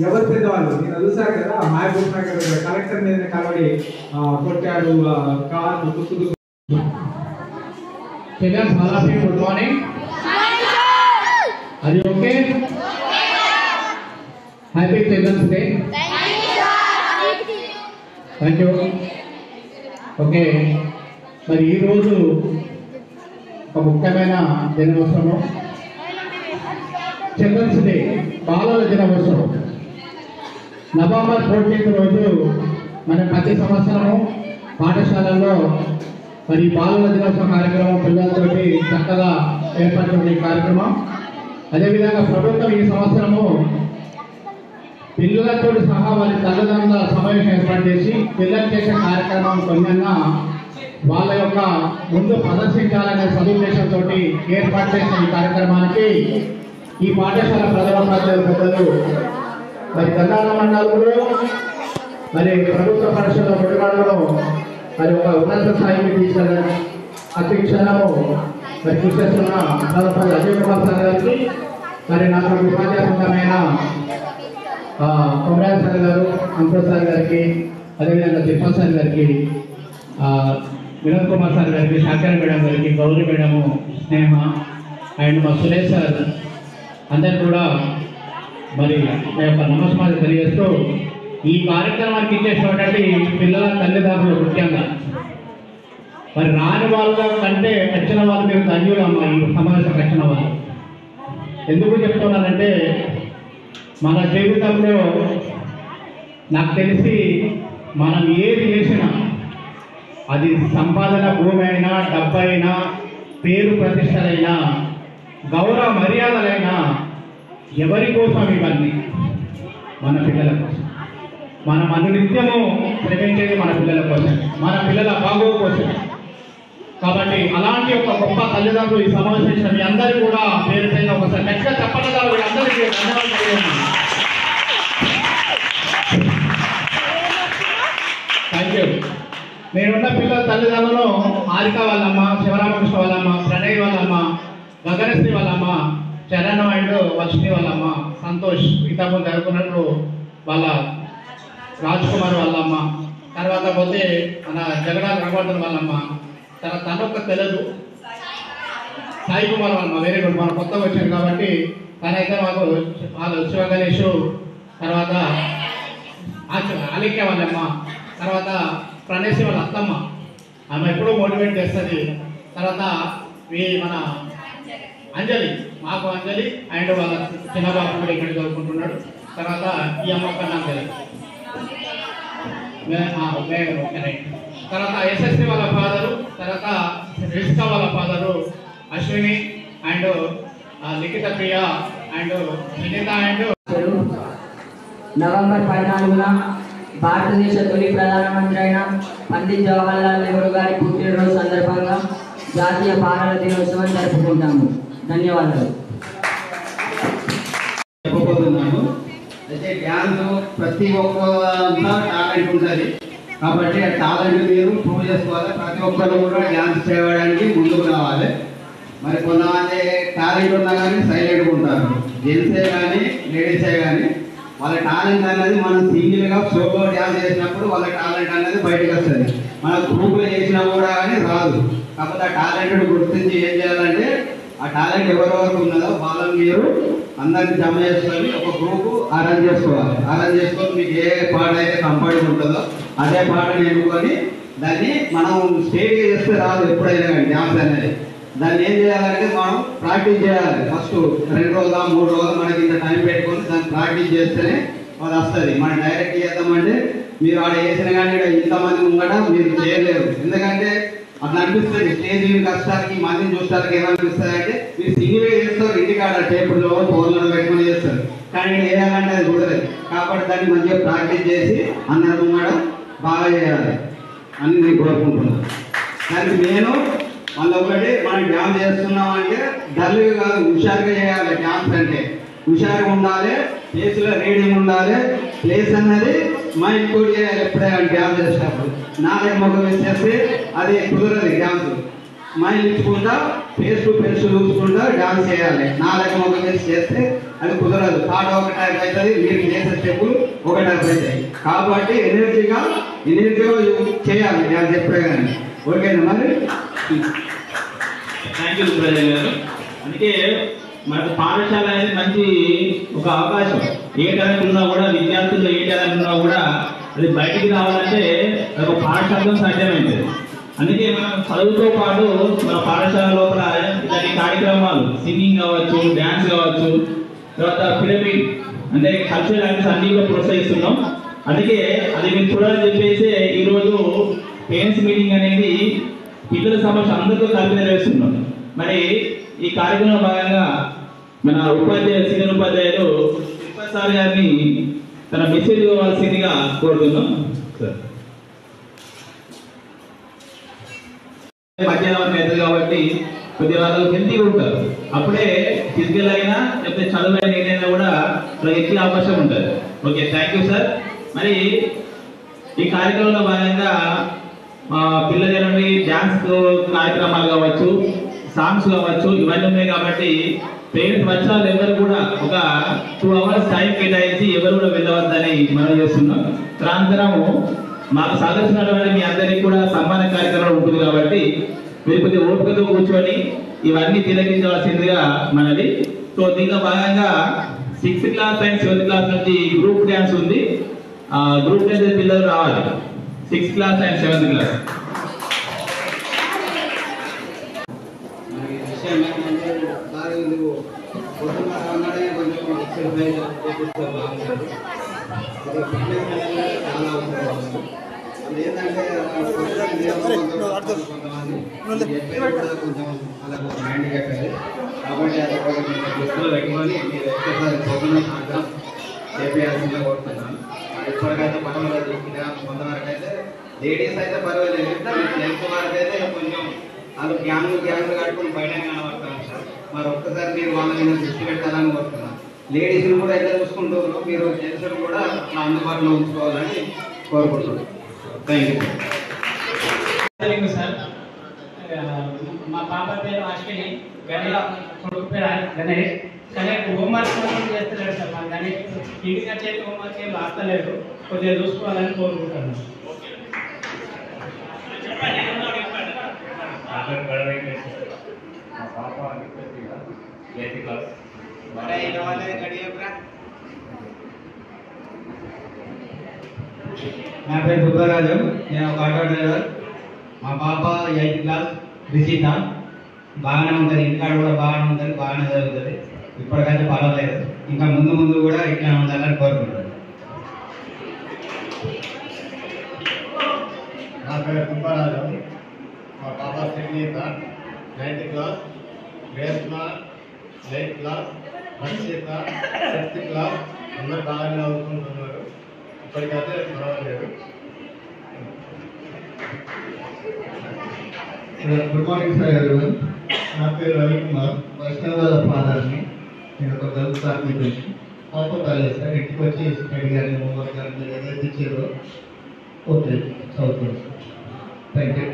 ఎవరు పెద్దవాళ్ళు నేను చూసారు కదా, మహబూబ్ నగర్ కలెక్టర్ మీద కలవడి కొట్టాడు, కారు గుర్తులు. గుడ్ మార్నింగ్, అది okay. Happy children's day. Thank you. Okay, మరి ఈరోజు ఒక ముఖ్యమైన దినోత్సవం, చిల్డ్రన్స్ డే, బాలల దినోత్సవం. నవంబర్ 14 రోజు మన ప్రతి సంవత్సరము పాఠశాలల్లో మరి బాలల దినోత్సవ కార్యక్రమం పిల్లలతోటి చక్కగా ఏర్పడిన కార్యక్రమం. అదేవిధంగా ప్రభుత్వం ఈ సంవత్సరము పిల్లలతో సహా వారి తల్లిదండ్రుల సమావేశం ఏర్పాటు చేసి పిల్లలు చేసే కార్యక్రమం కొన్నన్నా వాళ్ళ యొక్క ముందు ప్రదర్శించాలనే సదుద్దేశంతో ఏర్పాటు చేసిన ఈ కార్యక్రమానికి ఈ పాఠశాల ప్రధానోపాధ్యాయులు పెద్దలు మరి గంగాల మండలంలో మరి ప్రభుత్వ పరిషత్ గుడివాడలో మరి ఒక ఉన్నత స్థాయికి తీసుకెళ్ళడం అతి క్షణము మరి కృషి చేస్తున్న ప్రధానోపాధ్యాయులు అజయ్ కుమార్ సార్ గారికి, మరి నాకు ఉపాధ్యాయులమైన కొమరాజ్ సార్ గారు, అంకుర్ సార్ గారికి, అదేవిధంగా తిరుపతి సార్ గారికి, వినోద్ కుమార్ సార్ గారికి, శాఖర్ మేడం గారికి, గౌరీ మేడము, స్నేహ అండ్ మా సురేష్ సార్ అందరు కూడా మరి మా యొక్క నమస్కారం తెలియజేస్తూ, ఈ కార్యక్రమానికి ఇచ్చేసినటువంటి పిల్లల తల్లిదండ్రులు ముఖ్యంగా మరి రాని వాళ్ళ కంటే వచ్చిన వాళ్ళు మీరు ధన్యులు అమ్మ. ఈ సమావేశం వచ్చిన వాళ్ళు ఎందుకు చెప్తున్నానంటే, మన జీవితంలో నాకు తెలిసి మనం ఏది చేసినా అది సంపాదన, భూమి అయినా, డబ్బు అయినా, పేరు ప్రతిష్టలైనా, గౌరవ మర్యాదలైనా ఎవరి కోసం ఇవన్నీ? మన పిల్లల కోసం. మనం అనునిత్యము శ్రమించేది మన పిల్లల కోసం, మన పిల్లల బాగోగు కోసం. కాబట్టి అలాంటి ఒక గొప్ప తల్లిదండ్రులు ఈ సమావేశం మీ అందరూ కూడా పేరు పైన ఒకసారి గట్టిగా చెప్పడంగా అందరికీ ధన్యవాదాలు తెలియజేస్తున్నాను. Thank you. నేనున్న పిల్లల తల్లిదండ్రులు హారిక వాళ్ళమ్మ, శివరామకృష్ణ వాళ్ళమ్మ, ప్రణయ్ వాళ్ళమ్మ, గగనశ్రీ వాళ్ళమ్మ, చరణ్ అండ్ వర్షిణి వాళ్ళమ్మ, సంతోష్ ఇంతకుముందు జరుగుతున్నట్లు వాళ్ళ రాజ్ కుమార్ వాళ్ళమ్మ, తర్వాత పోతే మన జగడాల రఘువర్ధన్ వాళ్ళమ్మ, తర్వాత తనొక్క తెలుగు సాయి కుమార్ వాళ్ళమ్మ. వెరీ గుడ్, మన కొత్తగా వచ్చారు కాబట్టి తనైతే మాకు వాళ్ళు శివ గణేష్, తర్వాత అలిక్య వాళ్ళమ్మ, తర్వాత ప్రణేష్ వాళ్ళ అత్తమ్మ, ఆమె ఎప్పుడూ మోటివేట్ చేస్తుంది. తర్వాత మన అంజలి, మాకు అంజలి అండ్ వాళ్ళ చిన్నబాబు కూడా ఇక్కడ చదువుకుంటున్నాడు. తర్వాత ఈ అమ్మ కన్నా తెలియదు. తర్వాత ఎస్ఎస్సి వాళ్ళ ఫాదరు, తర్వాత రిస్కా వాళ్ళ father Ashwini and Likhita Priya and Sunitha and November 14న భారతదేశ తొలి ప్రధానమంత్రి అయిన పండిత్ జవహర్లాల్ నెహ్రూ గారి పుట్టినరోజు సందర్భంగా జాతీయ బాలల దినోత్సవం జరుపుకుంటాము. ధన్యవాదాలు. చెప్పబోతున్నాను. అయితే డ్యాన్స్ ప్రతి ఒక్కరంతా టాలెంట్ ఉంటుంది కాబట్టి ఆ టాలెంట్ మీరు ప్రూవ్ చేసుకోవాలి. ప్రతి ఒక్కరు కూడా డ్యాన్స్ చేయడానికి ముందుకు రావాలి. మరి కొంతమంది టాలెంట్ ఉన్నా కానీ సైలెంట్గా ఉంటారు. జెంట్సే కానీ లేడీసే కానీ వాళ్ళ టాలెంట్ అనేది మనం సింగిల్గా సోలో డ్యాన్స్ చేసినప్పుడు వాళ్ళ టాలెంట్ అనేది బయటకు వస్తుంది. మన గ్రూప్లో చేసినా కూడా కానీ రాదు. కాకపోతే ఆ టాలెంట్ గుర్తించి ఏం చేయాలంటే, ఆ టాలెంట్ ఎవరెవరికి ఉన్నదో వాళ్ళని మీరు అందరినీ జమ చేసుకొని ఒక గ్రూప్ అరేంజ్ చేసుకోవాలి. అరేంజ్ చేసుకొని మీకు ఏ పాట అయితే కంఫర్టబుల్ ఉంటుందో అదే పాటని ఎన్నుకొని దాన్ని మనం స్టేజ్ చేస్తే రాదు ఎప్పుడైనా కానీ డ్యాన్స్ అనేది. దాన్ని ఏం చేయాలంటే మనం ప్రాక్టీస్ చేయాలి. ఫస్ట్ 2 రోజులు 3 రోజులు మనకి ఇంత టైం పెట్టుకొని దాన్ని ప్రాక్టీస్ చేస్తేనే అది వస్తుంది. మనం డైరెక్ట్ చేద్దామంటే మీరు ఆడ వేసిన కానీ ఇంతమంది ముంగట మీరు చేయలేరు. ఎందుకంటే అట్లా అనిపిస్తుంది స్టేజ్ కష్టానికి మందిని చూస్తానికి ఏమనిపిస్తుంది అంటే మీరు సింగిల్గా చేస్తారు, ఇంటికాడ టేబుల్లో ఫోన్లను పెట్టుకుని చేస్తారు, కానీ వేయాలంటే అది కుదరదు. కాబట్టి దాన్ని మంచిగా ప్రాక్టీస్ చేసి అందరి ముంగట బాగా చేయాలి అని నేను కోరుకుంటున్నాను. దానికి నేను మళ్ళీ ఒకటి మనం డ్యాన్స్ చేస్తున్నాం అంటే డల్గా కాదు, హుషారుగా చేయాలి. డ్యాన్స్ అంటే హుషారుగా ఉండాలి, ప్లేస్లో రీడింగ్ ఉండాలి, ప్లేస్ అన్నది మైండ్ కూడా చేయాలి. ఎప్పుడైనా డ్యాన్స్ చేసేటప్పుడు నాలుగు ముఖం వేసేస్తే అది కుదరదు. డ్యాన్స్ మైండ్ ఇచ్చుకుంటా ఫేస్ టు ఫేస్ చూసుకుంటా డ్యాన్స్ చేయాలి. నాలుగు ముఖం వేసి చేస్తే అది కుదరదు. పాట ఒక టైప్ అవుతుంది, మీరు చేసే స్టెప్పులు ఒక టైప్ అవుతాయి. కాబట్టి ఎనర్జీగా చేయాలి డ్యాన్స్ ఎప్పుడే కానీ. ఓకేనా మరి? థ్యాంక్ యూ సుబ్రహ్మణ్యం గారు. అందుకే మనకు పాఠశాల అనేది మంచి ఒక అవకాశం. ఏ టాలెంట్ ఉన్నా కూడా, విద్యార్థుల్లో ఏ టాలెంట్ ఉన్నా కూడా అది బయటికి రావాలంటే ఒక పాఠశాలలో సాధ్యమైంది. అందుకే మనం చదువుతో పాటు మన పాఠశాల లోపల ఇలాంటి కార్యక్రమాలు సింగింగ్ కావచ్చు, డ్యాన్స్ కావచ్చు, తర్వాత పిరమిడ్ అంటే కల్చరల్ యాక్టివిటీస్ అన్ని కూడా ప్రోత్సహిస్తున్నాం. అందుకే అది మీరు చూడాలని చెప్పేసి ఈరోజు పేరెంట్స్ మీటింగ్ అనేది పిల్లల సమస్య అందరితో కలిపి నిర్వహిస్తున్నాం. మరి ఈ కార్యక్రమంలో భాగంగా మన ఉపాధ్యాయులు, సీనియర్ ఉపాధ్యాయులు తిరుపతి సార్ గారిని తన మెసేజ్ ఇవ్వాల్సిందిగా కోరుతున్నాం. మధ్యాహ్నం అవుతుంది కాబట్టి కొద్దిగా వాళ్ళు హెల్తీగా ఉంటారు. అప్పుడే ఫిజికల్ అయినా లేకపోతే చదువు అయినా ఏదైనా కూడా ఎక్కే అవకాశం ఉంటుంది. Okay, thank you sir. మరి ఈ కార్యక్రమంలో భాగంగా పిల్లల నుండి డ్యాన్స్ కార్యక్రమాలు కావచ్చు, సాంగ్స్ కావచ్చు, ఇవన్నీ ఉన్నాయి. కాబట్టి పేరెంట్స్ వచ్చిన వాళ్ళు ఎవరు కూడా ఒక 2 hours టైం కేటాయించి ఎవరు కూడా వెళ్ళవద్దని మనం చేస్తున్నాం. తదనంతరము మాకు సాధించినటువంటి మీ అందరికీ కూడా సన్మాన కార్యక్రమం ఉంటుంది. కాబట్టి మీరు కొద్దిగా ఓపికతో కూర్చొని ఇవన్నీ తిలకించవలసిందిగా మనది. సో దీంట్లో భాగంగా 6th class and 7th class నుంచి గ్రూప్ డ్యాన్స్ ఉంది. గ్రూప్ డ్యాన్స్ పిల్లలు రావాలి 6th class and 7th class. ఏంటంటే కొంచెం అలా మైండ్ చెప్పారు. కాబట్టి అది దృష్టిలో పెట్టుకొని మీరు చేయాల్సిందిగా కోరుతున్నాను. ఇప్పటికైతే పర్వాలేదు, కొంతవరకు అయితే లేడీస్ అయితే పర్వాలేదు, జెంట్స్ వరకు అయితే కొంచెం వాళ్ళు గ్యాంగ్లు కట్టుకుని బయట కనబడతాను సార్. మరి ఒక్కసారి మీరు వాళ్ళ మీద దృష్టి పెట్టాలని కోరుతున్నాను. లేడీస్ని కూడా ఎట్లా చూసుకుంటున్నారు, మీరు జెంట్స్ని కూడా అందుబాటులో ఉంచుకోవాలని కోరుకుంటున్నాను. Thank you sir. మా పాప పేరు అశ్విని, కొడుకు పేరు గణేష్. కానీ హోంవర్క్ చేస్తలేడు సార్. మా గణేష్ ఇంటికి వచ్చే హోంవర్క్ ఏం రాస్తలేడు, కొద్దిగా చూసుకోవాలని కోరుకుంటాను. నా పేరు సుబ్బరాజు, నేను ఒక ఆటో డ్రైవర్. మా పాప 8th క్లాస్ రిషిత. బాగానే ఉంటుంది, ఇంటికాడ కూడా బాగానే ఉంటుంది, బాగానే జరుగుతుంది. ఇప్పటికైతే పర్వాలేదు, ఇంకా ముందు ముందు కూడా ఇట్లా ఉండాలని కోరుకుంటాను. నా పేరు సుబ్బరాజు, మా పాప Sreenitha 9th class, Reshma 8th class, Rakshitha 6th class. అందరూ బాగానే చదువుకుంటున్నారు, ఇప్పటికైతే పర్వాలేదు. Good morning sir everyone. నా పేరు రవికుమార్, వైష్ణవాల ఫాదర్ని. నేను ఒక గర్ల్స్ ఆర్మీ నుంచి కాకపోతే సార్ ఇంటికి వచ్చి స్టడీ కానీ హోంవర్క్ కానీ మీరు ఏదైతే ఇచ్చారో ఓకే చదువుకోండి సార్. Thank you.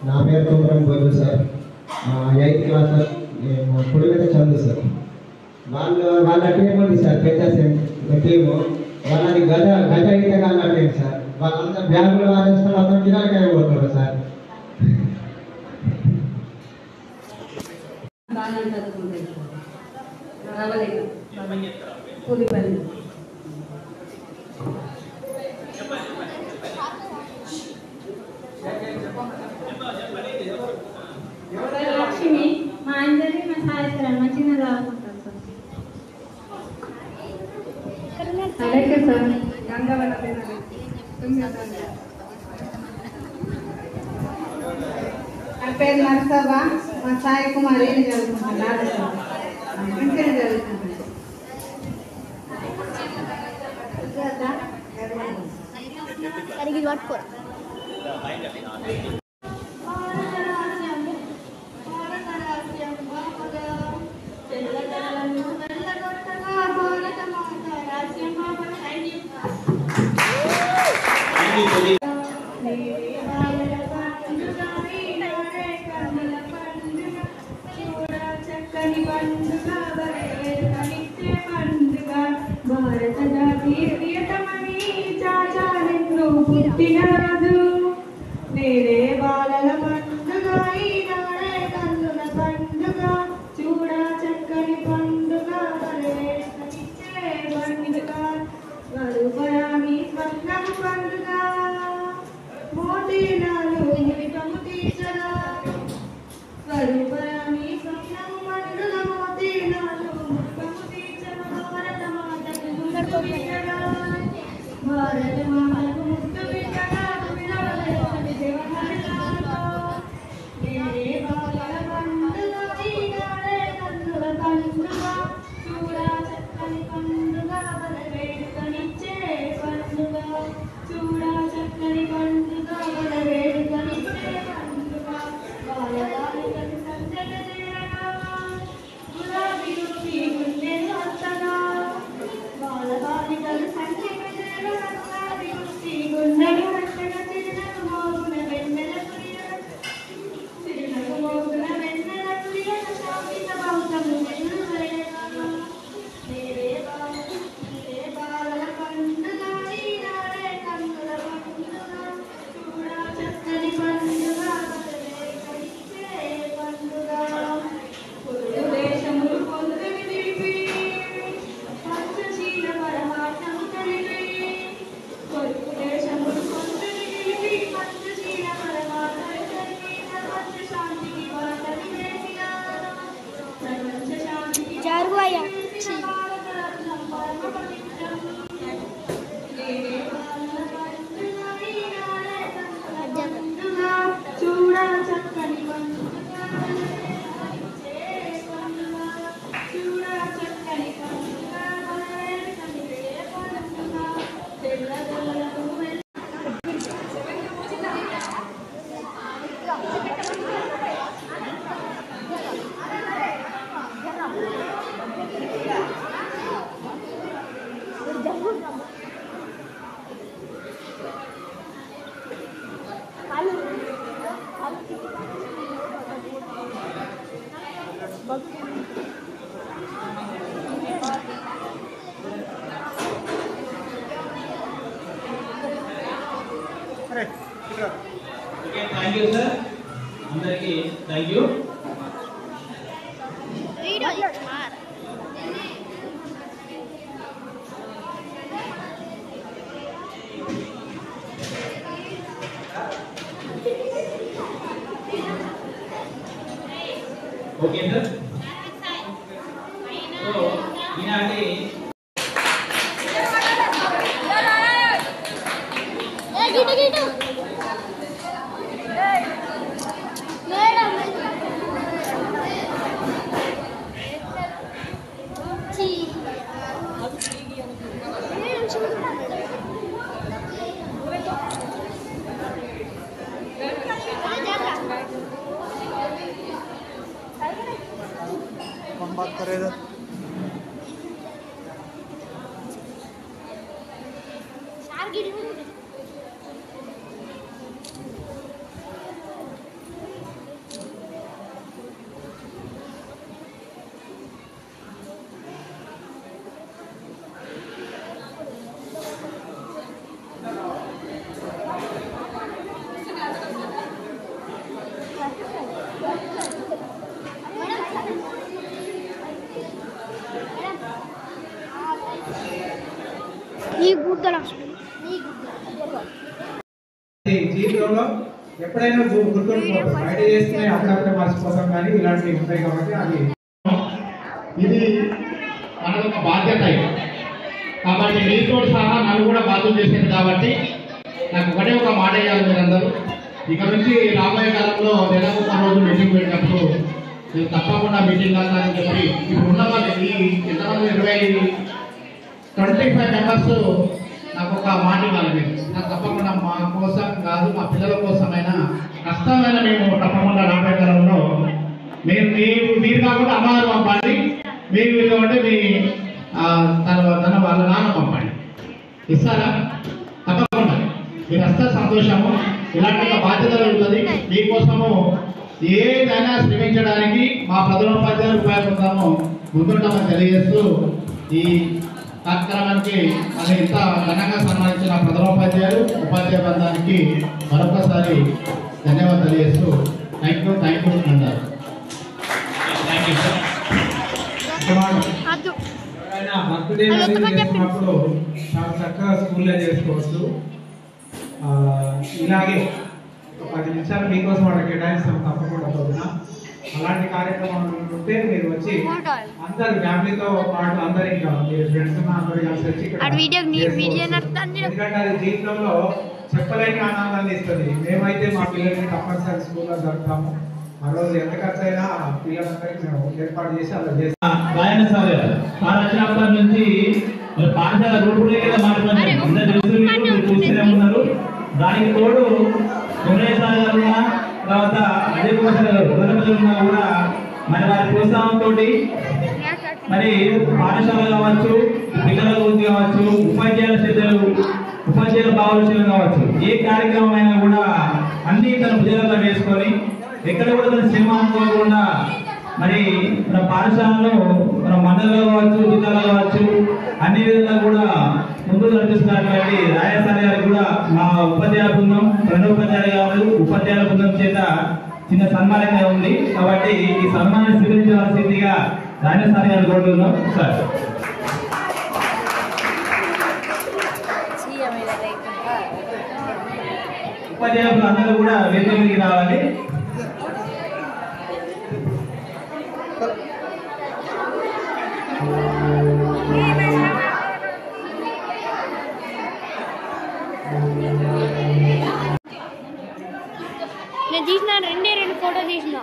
నా పేరు కుమరం గొర్రె సార్. 8th class sir. మేము పొడిగైతే చదువు సార్. వాళ్ళ టీం ఉంది సార్, పెద్ద టీము. వాళ్ళది గజ ఈతగాళ్ళ టీం సార్. వాళ్ళంతా బ్యాగులు వారేసుకొని మొత్తం కిరాకాయ పోతారు సార్. బాగా చదువుకుంటారు. రావలేదు కూలిపల్లి. లక్ష్మి, మా అందరికీ మా సాయి మంచిగా చదువుకుంటారు సార్. అలాగే సార్. నా పేరు నరసవ్వ, మా సాయి కుమారి చదువుకుంటున్నాను. మంచిగా చదువుకుంటున్నాను. భారత జాతి ప్రియతమని చాచారెంద్రు పుట్టినరాజు నేడే బాలల పండుగ ఈనాడే కన్నుల పండుగ చూడ చక్కని పండుగ పరవేశించే పండుగ వరుపరామి స్వర్ణము పండుగ మోతీనాలు మురికము తీర్చగా వరుపరామి స్వర్ణము పండుగ మోతీనాలు మురికము తీర్చగా భారత మాతకు ముద్దు బిడ్డగా భారత మాతకు ముద్దు బిడ్డగా వినవలెనని దేవహరితాలతో నేడే బాలల పండుగ ఈనాడే కన్నుల పండుగ చూడ చక్కని పండుగ బలవేడుకనిచ్చే పండుగ చూడ చక్కని పండుగ బలవేడుకనిచ్చే పండుగ బాలబాలికలు సందడి చేరగా గులాబీ గుట్టి గుండెలు వస్తగా బాలబాలికలు సందడి చేరగా గులాబీ గుట్టి గుండెలు వస్తగా చిరునవ్వు మోగున వెన్నెల కురియగా చిరునవ్వు మోగున వెన్నెల కురియగా శాంతిత బహుతము వెన్నువేయగా నేడే బాలల పండుగ ఈనాడే కన్నుల పండుగ చూడ చక్కని పండుగ బలవేడుకనిచ్చే పండుగ పొరుగు దేశములు పొందుని నిలిపి పంచశీల పరమార్థము కలిపి పొరుగు దేశములు పొందుని నిలిపి పంచశీల పరమార్థము కలిపి ప్రపంచ శాంతికి బాటలు వేసిన ప్రపంచ శాంతికి భారతరత్నం పరమ పవిత్రం నేడే బాలల పండుగ ఈనాడే కన్నుల పండుగ చూడ చక్కని పండుగ బలవేడుకనిచ్చే పండుగ చూడ చక్కని పండుగ బలవేడుకనిచ్చే పండుగ తెల్లదొరలకు ఓకే, థ్యాంక్ యూ సార్. అందరికీ thank you. Okay sir. So ఈనాటి बात करेगा జీవితంలో ఎప్పుడైనా గుర్తుండిపోతుంది. బయట చేస్తే అప్పుడప్పుడే మర్చిపోతాం, కానీ ఇలాంటివి ఉంటాయి కాబట్టి అది ఇది మనకు ఒక బాధ్యత. కాబట్టి మీతో సహా నన్ను కూడా బాధ్యత చేసింది కాబట్టి నాకు ఒకటే ఒక మాట వేయాలి మీరందరూ. ఇక నుంచి రాబోయే కాలంలో నెలకు ఒక రోజు మీటింగ్ పెట్టినప్పుడు నేను తప్పకుండా మీటింగ్ వెళ్తానని చెప్పి ఇప్పుడు ఉన్న వాళ్ళకి ఎంతమంది 25 మెంబర్స్ నాకు ఒక మాట ఇవ్వాలి మీరు. నాకు తప్పకుండా మా కోసం కాదు మా పిల్లల కోసమైనా కష్టమైన మేము తప్పకుండా రాబోయే కాలంలో మీరు కాకుండా అమ్మగారు పంపండి, మీరు కాబట్టి మీ తన వాళ్ళ నాన్న పంపండి. ఇస్తారా? తప్పకుండా మీరు వస్తే సంతోషము. ఇలాంటి బాధ్యతలు ఉంటుంది మీకోసము. ఏదైనా శ్రమించడానికి మా ప్రధానోపాధ్యాయులు ఉపయోగపడతాము ముందుంటామని తెలియజేస్తూ ఈ కార్యక్రమానికి అది ఇంత ఘనంగా సన్మానించిన ప్రధానోపాధ్యాయులు ఉపాధ్యాయ బృందానికి మరొకసారి ధన్యవాదాలు తెలియజేస్తూ థ్యాంక్ యూ అన్నారు. ఎవరైనా బర్త్డే చేసుకున్నప్పుడు చాలా చక్కగా స్కూల్లో చేసుకోవచ్చు. ఇలాగే ఒక 10 నిమిషాలు మీకోసం అక్కడ కేటాయిస్తాం తప్పకుండా పొద్దున. అలాంటి కార్యక్రమాలు ఉంటే మీరు వచ్చి అందరు ఫ్యామిలీతో పాటు అందరు ఇంకా మీరు ఫ్రెండ్స్ అందరు కలిసి వచ్చి ఎందుకంటే అది జీవితంలో చెప్పలేని ఆనందాన్ని ఇస్తుంది. మేమైతే మా పిల్లల్ని తప్పనిసరి స్కూల్లో జరుపుతాము. ఆ రోజు ఎంత ఖర్చు అయినా పిల్లలందరికీ మేము ఏర్పాటు చేసి అలా చేస్తాం. రాయన సార్ వచ్చినప్పటి నుంచి పాఠశాల రూపులే చూస్తూనే ఉన్నారు. దానికి తోడు సార్ గారు తర్వాత అజయ్ కుమార్ గారు ఉన్నా కూడా మరి వారి ప్రోత్సాహంతో మరి పాఠశాల కావచ్చు, పిల్లల గురించి కావచ్చు, ఉపాధ్యాయుల శ్రద్ధలు, ఉపాధ్యాయుల భావోద్వేగం కావచ్చు, ఏ కార్యక్రమం అయినా కూడా అన్ని తన భుజాలలో వేసుకొని ఎక్కడ కూడా తన శ్రమ అనుకోకుండా మరి మన పాఠశాలలో మన మండలంలో కావచ్చు, జిల్లాలో కావచ్చు అన్ని విధాలుగా కూడా ముందు నడిపిస్తున్నటువంటి రాయసారి గారికి కూడా మా ఉపాధ్యాయ బృందం, ప్రణోపాధ్యాయులు గారు ఉపాధ్యాయుల బృందం చేత చిన్న సన్మానంగా ఉంది. కాబట్టి ఈ సన్మానాన్ని స్వీకరించవలసిందిగా రాయసారి గారు కోరుతున్నాం సార్. ఉపాధ్యాయులు అందరూ కూడా వేదిక మీదకి రావాలి. నేను తీసిన 2 ఫోటో తీసిన.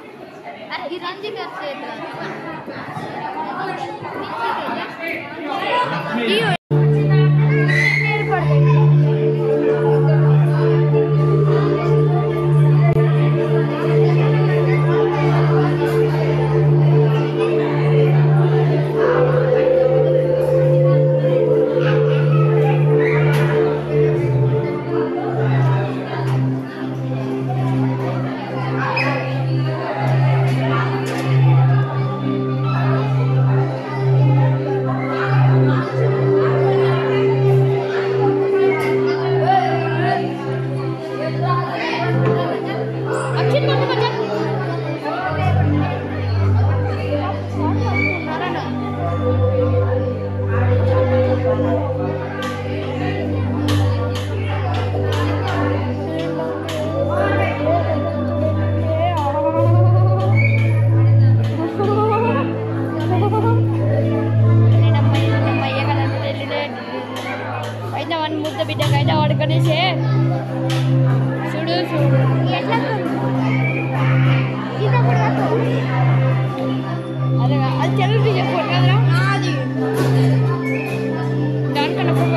ముద్ద బిడ్డకైతే వాడుకనేసే చూడు చూడు అదే అది చదువు చెప్పారు కదరా అది దానికన్నా పొగ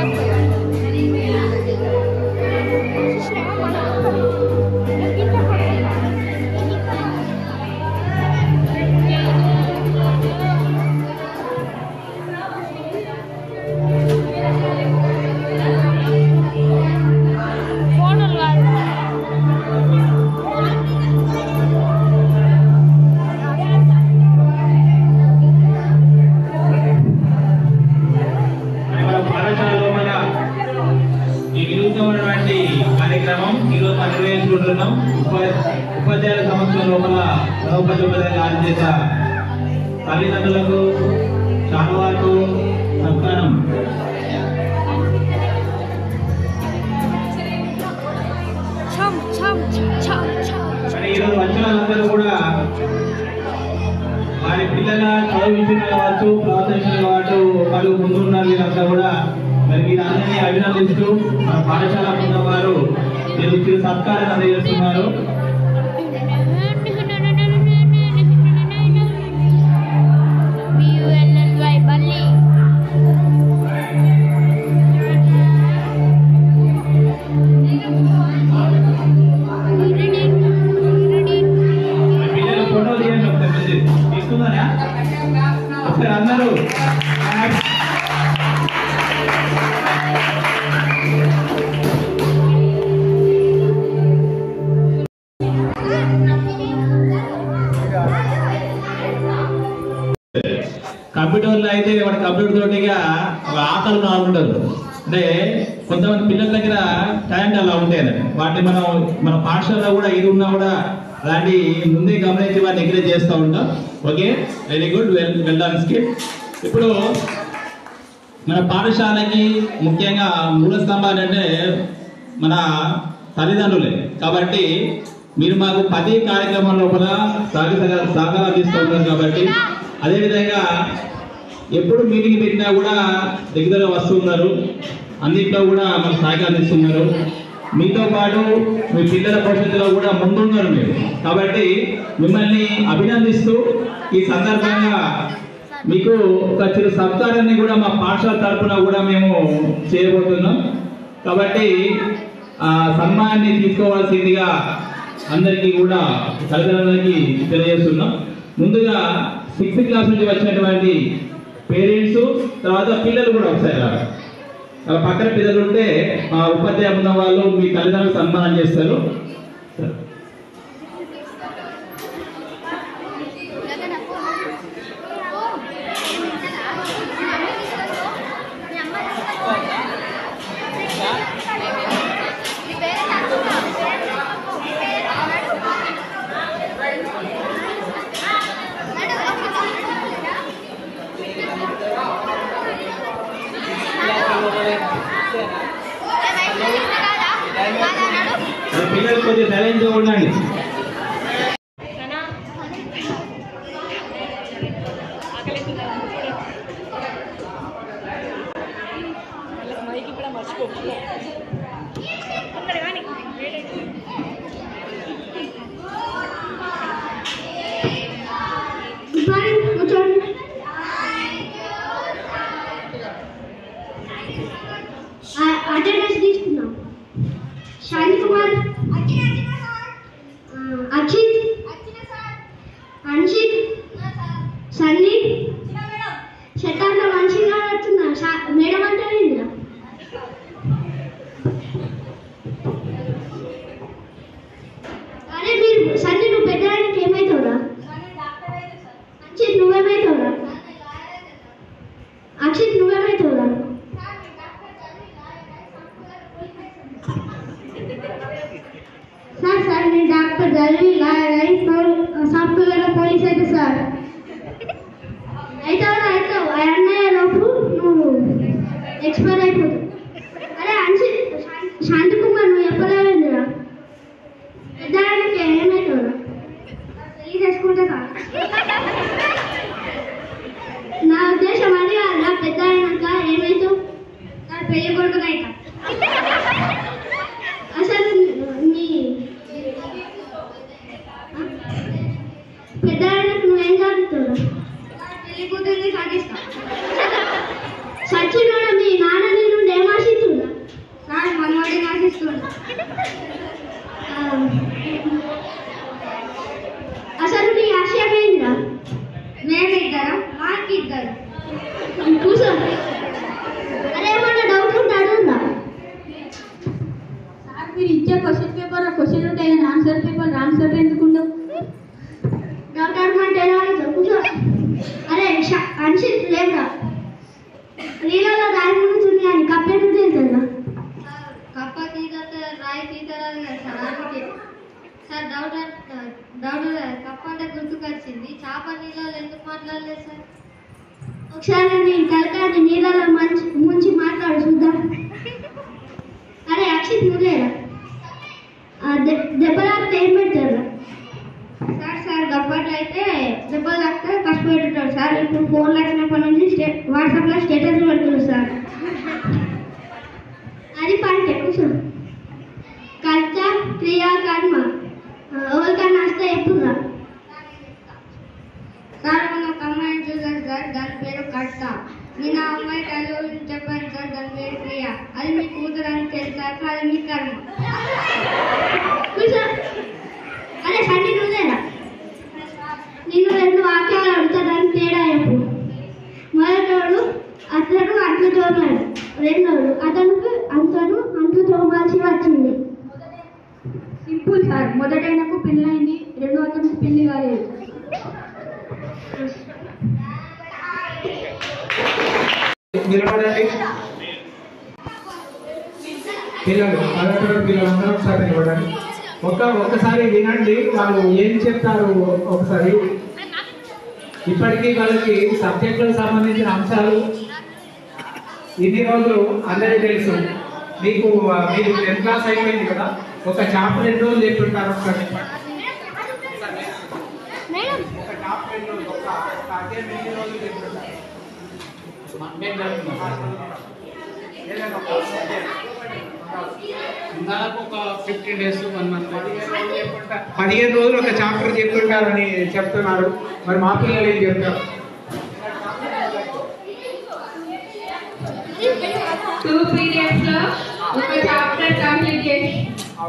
కార్యక్రమం ఈరోజు మనం నిర్వహించుకుంటున్నాం. ఉపాధ్యాయుల సంవత్సరం లోపల ఉపాధ్యాయులు చేత తల్లిదండ్రులకు చాలావాకు సత్కారం ఈరోజు వచ్చిన వాళ్ళందరూ కూడా వారి పిల్లల చదువు విషయంలో కావచ్చు, ప్రవర్తన కావచ్చు, వాళ్ళు ముందున్న వీళ్ళంతా కూడా అందరినీ అభినందిస్తూ మన పాఠశాల బృందం వారు చిరు సత్కారాన్ని అందజేస్తున్నారు. అందరూ కంప్యూటర్లో అయితే వాడు కంప్యూటర్ తోటిగా ఆటలు ఆడుకుంటారు. అంటే కొంతమంది పిల్లల దగ్గర టాలెంట్ అలా ఉంటాయి. వాటిని మనం మన పాఠశాలలో కూడా ఇది ఉన్నా కూడా అలాంటి ముందే గమనించి వాటిని ఎంకరేజ్ చేస్తూ ఉంటాం. Okay, very good, well done skit. ఇప్పుడు మన పాఠశాలకి ముఖ్యంగా మూల స్తంభాలు అంటే మన తల్లిదండ్రులే. కాబట్టి మీరు మాకు 10 కార్యక్రమాల లోపల సహకారం తీసుకుంటారు. కాబట్టి అదేవిధంగా ఎప్పుడు మీటింగ్ పెట్టినా కూడా రెగ్యులర్గా వస్తున్నారు, అన్నింటిలో కూడా మనకు సహకారం ఇస్తున్నారు. మీతో పాటు మీ పిల్లల భవిష్యత్తులో కూడా ముందున్నారు మీరు. కాబట్టి మిమ్మల్ని అభినందిస్తూ ఈ సందర్భంగా మీకు ఒక చిరు సత్కారాన్ని కూడా మా పాఠశాల తరఫున కూడా మేము చేయబోతున్నాం. కాబట్టి ఆ సన్మానాన్ని తీసుకోవాల్సిందిగా అందరికీ కూడా తల్లిదండ్రులకి తెలియజేస్తున్నాం. ముందుగా 6th క్లాస్ నుంచి వచ్చినటువంటి పేరెంట్స్, తర్వాత పిల్లలు కూడా ఒకసారి పక్కన పిల్లలు ఉంటే మా ఉపాధ్యాయ ఉన్న వాళ్ళు మీ తల్లిదండ్రులకు సన్మానం చేస్తారు. పిల్లలు కొద్దిగా సైలెంట్గా ఉండండి. అటెండెన్స్ తీసుకున్నాం. శాంతి కుమార్, అక్షిత్, అన్షిత్, సన్నీ, శతాంత మంచిగా వస్తున్నా. మేడం అంటారు ఇందులో. అరే మీరు సన్నీ నువ్వు పెద్దడానికి ఏమవుతావురా? అక్షిత్ నువ్వేమవుతావురా? అక్షిత్ నువ్వేమవుతావురా? సార్ నేను డాక్టర్ చదివి సాఫ్ట్వేర్ పోలీస్ అయితే సార్ అవుతావు. అన్నయ్య లోపు నువ్వు ఎక్స్పైర్ అయిపోతావు. అరే శాంతి కుమార్ నువ్వు చెప్పలేదురా? పెద్దవాళ్ళకి ఏమవుతావురా? పెళ్లి చేసుకుంటే సార్ నా ఉద్దేశం అది కాదురా. పెద్ద అయినాక ఏమవుతావు? పెళ్లి కొడుకుని అవుతా. అసలు నీ పెద్దవాళ్ళకి నువ్వేం చదువుతావు? పెళ్లి కూతుర్ని సాగిస్తా. సచిన్ మీ నాన్న నీ నుండి ఏం ఆశిస్తున్నా? సార్ మనవాడిని ఆశిస్తున్నా. అసలు నీ ఆశయం ఏంటా? మేమిద్దరం మాకిద్దరు కూర్చో. అరే ఏమన్నా డౌట్ ఉంటే అడుగుందా? సార్ మీరు ఇచ్చే క్వశ్చన్ ఉంటే ఆన్సర్ పేపర్ ఎందుకుండవు? డౌట్ అడగమంటే ఎలా అడుగుతావు? కూర్చో. అరే అన్షిత్ లేదా నీళ్ళలో రాయి ముందుతుంది అని కప్పెందుకు తెలుతుందా? కప్ప తీత రాయి తీతరాదు కదా సార్. అందుకే సార్ డౌట్ కప్ప అంటే గుర్తుకొచ్చింది. చేప నీళ్ళలో ఎందుకు మాట్లాడలేదు సార్? ఒకసారి నీ తలకాన్ని నీళ్ళలో ముంచి మాట్లాడు చూద్దాం. అరే అక్షిత్ నువ్వేరా? దెబ్బ తాకితే ఏం పెడతారు సార్? గప్పట్లు అయితే దెబ్బలు తాకితే ఫస్ట్ పెట్టుతారు సార్. ఇప్పుడు ఫోన్లు వచ్చినప్పటి నుంచి వాట్సాప్లో స్టేటస్ పెడుతున్నారు సార్. క్వశ్చన్ కర్త క్రియా కర్మ ఎవరికన్నా వస్తే ఎప్పుడురా సార్ మన ఒక అమ్మాయిని చూసాను సార్, దాని పేరు కర్త. నేను ఆ అమ్మాయి కళ్ళు చెప్పాను సార్, దాని పేరు క్రియ. అది మీ కూతురు అని తెలిసాక అది మీ కర్మ. అరే సండి నువ్వేరా నేను 2 వాక్యాలు అడుగుతా, దానికి తేడా చెప్పు. మొదటోడు అతను అంట్లు తోమాడు, రెండోడు అతను అంట్లు తోమాల్సి వచ్చింది. సింపుల్ సార్, మొదటైనకు పెళ్ళైంది, రెండో అతనికి పెళ్లి కాలేదు. నిలబడండి పిల్లలు, పదకొండు పిల్లలు అందరూ ఒకసారి నిలబడండి. ఒక్కసారి వినండి వాళ్ళు ఏం చెప్తారు ఒకసారి. ఇప్పటికీ వాళ్ళకి సబ్జెక్టులకు సంబంధించిన అంశాలు ఇన్ని రోజులు అందరికీ తెలుసు. మీకు మీరు 10th క్లాస్ అయిపోయింది కదా, ఒక చాప్టర్ 2 రోజులు చెప్తుంటారు. ఒకసారి ఒక చాప్టర్ 2 రోజులు, ఒక అధ్యాయం ఎన్ని రోజులు చెప్తుంటారు? దాదాపు ఒక 15 days 1 month 15 రోజులు ఒక చాప్టర్ చెప్తుంటారని చెప్తున్నారు. మరి మా పిల్లలు ఏం చెప్తారు? 2 periods లో ఒక చాప్టర్ కంప్లీట్ చేసి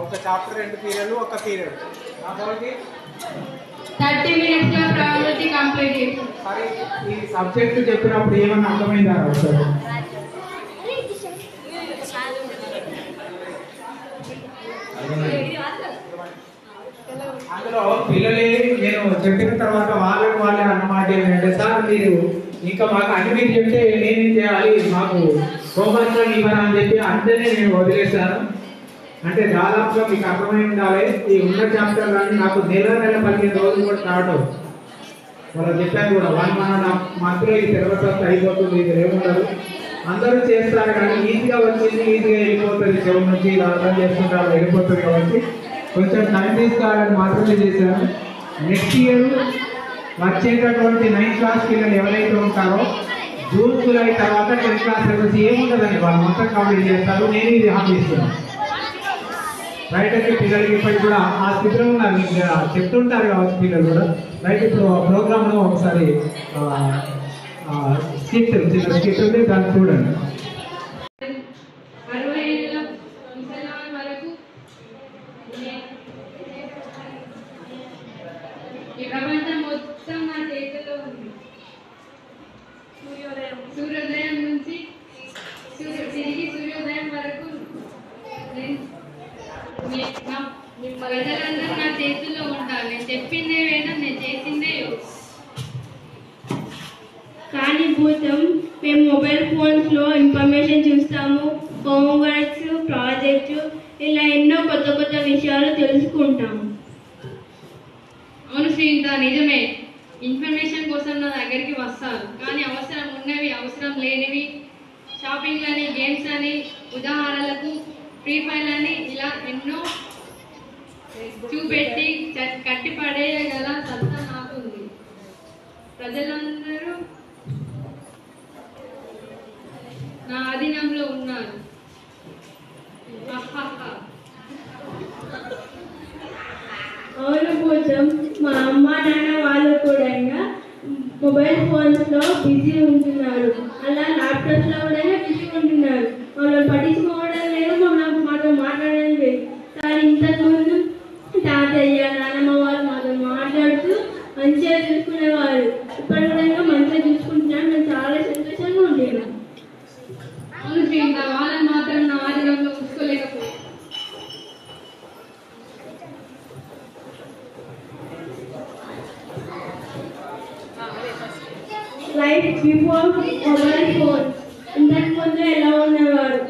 ఒక చాప్టర్ 2 పీరియడ్లు ఒక పీరియడ్ 30 minutes లో ప్రాజెక్ట్ కంప్లీట్ చేసి. సరే, ఈ సబ్జెక్ట్ చెప్పినప్పుడు ఏమన్నా అర్థమైందా సార్? అందులో పిల్లలే నేను చెప్పిన తర్వాత వాళ్ళే అన్నమాట ఏంటంటే, సార్ మీరు ఇంకా మాకు అన్ని మీరు చెప్తే నేనేం చేయాలి, మాకు హోంవర్క్ ఇవ్వరా అని చెప్పి అందరినీ నేను వదిలేశాను. అంటే దాదాపుగా మీకు అర్థమై ఉండాలి, ఈ ఉన్న చాప్టర్ కానీ నాకు నెల 15 రోజులు కూడా కావడం. వాళ్ళు చెప్పారు కూడా 1.5 monthలో ఈ సిలబస్ అంతా అయిపోతుంది, ఇది ఏముండదు, అందరూ చేస్తారు కానీ ఈజీగా వచ్చింది, ఈజీగా వెళ్ళిపోతుంది, చెవుల నుంచి ఇలా అర్థం చేసుకుంటారు వెళ్ళిపోతుంది. కాబట్టి కొంచెం టైం తీసుకోవాలని మాత్రమే చేశాను. నెక్స్ట్ ఇయర్ వచ్చేటటువంటి 9th క్లాస్ పిల్లలు ఎవరైతే ఉంటారో జూన్ జూలై తర్వాత 10th క్లాస్ సిలబస్ ఏముండదండి, వాళ్ళు మొత్తం కంప్లీట్ చేస్తారు. నేను ఇది హామీ ఇస్తున్నాను. రైట్ అయితే పిల్లలకి ఇప్పటికి కూడా ఆ స్థితిలో ఉన్నారు, చెప్తుంటారు కావచ్చు పిల్లలు కూడా. రైట్, ఇప్పుడు ప్రోగ్రామ్లో ఒకసారి స్కిట్ చిన్న స్కిట్ ఉంది, దాన్ని చూడండి. 60 ఏళ్ళ ముసలాం వరకు ఈ ప్రపంచం మొత్తం నా చేతిలో ఉంది. సూర్యోదయం నుంచి తిరిగి సూర్యోదయం వరకు ప్రజలందరూ నా చేతుల్లో ఉంటారు. నేను చెప్పిందే వేదం, నేను చేసిందే యోగం. కానీ భూతం మేము మొబైల్ ఫోన్స్లో ఇన్ఫర్మేషన్ చూస్తాము, హోంవర్క్స్, ప్రాజెక్ట్స్, ఇలా ఎన్నో కొత్త కొత్త విషయాలు తెలుసుకుంటాము. అవును శ్రీంత, నిజమే. ఇన్ఫర్మేషన్ కోసం నా దగ్గరికి వస్తారు, కానీ అవసరం ఉన్నవి, అవసరం లేనివి, షాపింగ్ అని, గేమ్స్ అని, ఉదాహరణలకు ఫ్రీ ఫైర్ అని ఇలా ఎన్నో చూపెట్టి కట్టి పడేయగల సత్తా నాకుంది. ప్రజలందరూ నా ఆధీనంలో ఉన్నారు. అవును భూతం, మా అమ్మ నాన్న వాళ్ళు కూడా మొబైల్ ఫోన్స్లో బిజీ ఉంటున్నారు, అలా ల్యాప్టాప్స్లో కూడా బిజీ ఉంటున్నారు. వాళ్ళని పట్టించుకోవడం లేదు, మాతో మాట్లాడడం లేదు. కానీ ఇంతకుముందు తాతయ్య నాన్నమ్మ వాళ్ళు మాతో మాట్లాడుతూ మంచిగా చూసుకునేవారు. ఇప్పుడు కూడా మంచిగా చూసుకుంటున్నాను, నేను చాలా సంతోషంగా ఉండేవాను. అవును శ్రీంత, వాళ్ళని మాత్రం నా ఆధీనంలో ఉంచుకోలేకపోయాను. లైఫ్ బిఫోర్ మొబైల్ ఫోన్, ఇంతకు ముందు ఎలా ఉండేవారు?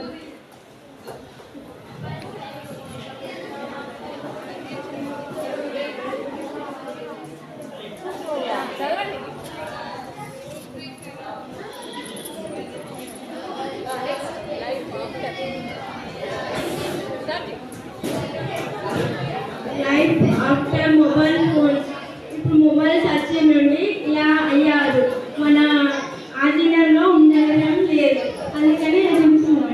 Life after mobile phones. ఇప్పుడు మొబైల్స్ వచ్చే నుండి ఇలా అయ్యారు, మన ఆధీనంలో ఉండడం లేదు. అందుకని చూస్తున్నాం.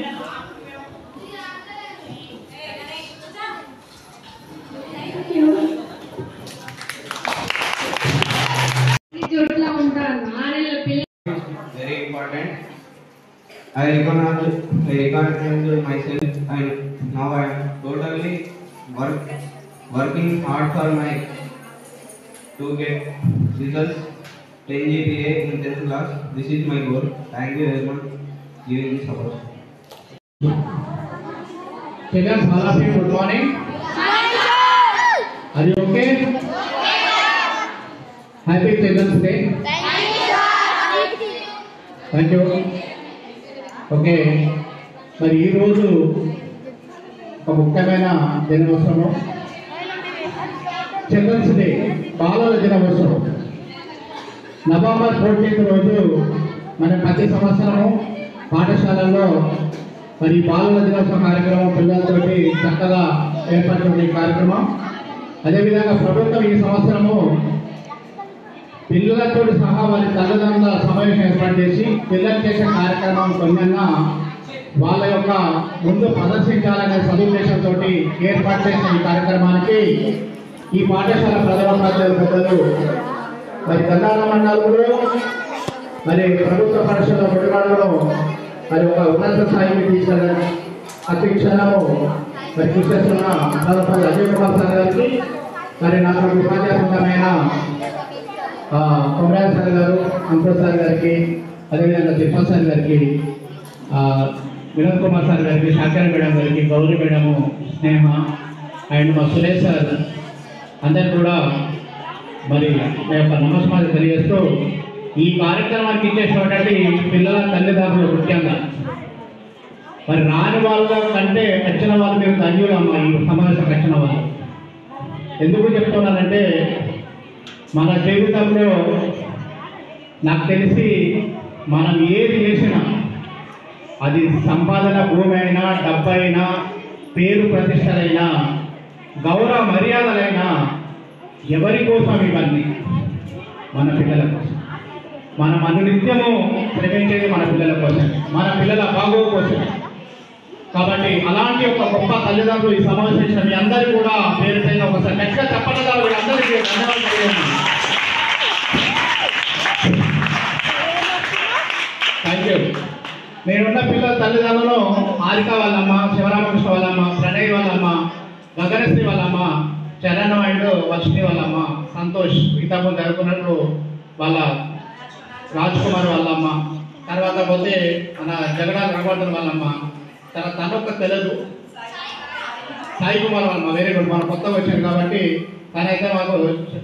I recognize myself, and now I am totally working hard for my to get results 10 GPA in 10th class. This is my goal. Thank you very much giving me support. Children, all of you, good morning. Are you okay? Happy Children's Day. Thank you. Okay, మరి ఈరోజు ఒక ముఖ్యమైన దినోత్సవం, children's day, బాలల దినోత్సవం. November 14 రోజు మన ప్రతి సంవత్సరము పాఠశాలల్లో మరి బాలల దినోత్సవ కార్యక్రమం పిల్లలతోటి చక్కగా ఏర్పడిన కార్యక్రమం. అదేవిధంగా ప్రభుత్వం ఈ సంవత్సరము పిల్లలతో సహా వారి తల్లిదండ్రుల సమావేశం ఏర్పాటు చేసి పిల్లలు చేసే కార్యక్రమం కొన్నన్నా వాళ్ళ యొక్క ముందు ప్రదర్శించాలనే సదుద్దేశంతో ఏర్పాటు చేసిన ఈ కార్యక్రమానికి ఈ పాఠశాల ప్రధానోపాధ్యాయులు పెద్దలు మరి గంగాల మండలంలో మరి ప్రభుత్వ పరిషత్ గుడివాడలో మరి ఒక ఉన్నత స్థాయికి తీసుకెళ్ళడం అతి క్షణము మరి కృషి చేస్తున్న ప్రధానోపాధ్యాయులు అజయ్ కుమార్ సార్ గారికి, మరి నాకు ఉపాధ్యాయులమైన కొమరాజ్ సార్ గారు, అంకుల్ సార్ గారికి, అదేవిధంగా తిరుపతి సార్ గారికి, వినోద్ కుమార్ సార్ గారికి, శాఖర్ మేడం గారికి, గౌరీ మేడము, స్నేహ అండ్ మా సురేష్ సార్ అందరు కూడా మరి మా యొక్క నమస్కారం తెలియజేస్తూ ఈ కార్యక్రమానికి ఇచ్చేసినటువంటి పిల్లల తల్లిదండ్రులు ముఖ్యంగా మరి రాని వాళ్ళ కంటే వచ్చిన వాళ్ళు మీరు ధన్యులు అమ్మ. ఈ సమావేశం వచ్చిన వాళ్ళు ఎందుకు చెప్తున్నానంటే మన జీవితంలో నాకు తెలిసి మనం ఏది చేసినా అది సంపాదన, భూమి అయినా, డబ్బు అయినా, పేరు ప్రతిష్టలైనా, గౌరవ మర్యాదలైనా ఎవరి కోసం ఇవన్నీ? మన పిల్లల కోసం. మనం అనునిత్యము శ్రమించేది మన పిల్లల కోసం, మన పిల్లల బాగోగు కోసం. కాబట్టి అలాంటి ఒక గొప్ప తల్లిదండ్రులు ఈ సమావేశం మీ అందరికీ కూడా పేరు పైన ఒకసారి గట్టిగా చెప్పకుండా వీళ్ళందరికీ ధన్యవాదాలు. Thank you. నేనున్న పిల్లల తల్లిదండ్రులు హారిక వాళ్ళమ్మ, శివరామకృష్ణ వాళ్ళమ్మ, ప్రణయ్ వాళ్ళమ్మ, గగనశ్రీ వాళ్ళమ్మ, చరణ్ అండ్ వర్షిణి వాళ్ళమ్మ, సంతోష్ ఇంతకుముందు జరుపుకున్నట్లు వాళ్ళ రాజ్ కుమార్ వాళ్ళమ్మ, తర్వాత పోతే మన జగడాల రఘువర్ధన్ వాళ్ళమ్మ, తర్వాత తనొక్క తెలుగు సాయి కుమార్ వాళ్ళమ్మ. వెరీ గుడ్, మన కొత్తగా వచ్చారు కాబట్టి తనైతే మాకు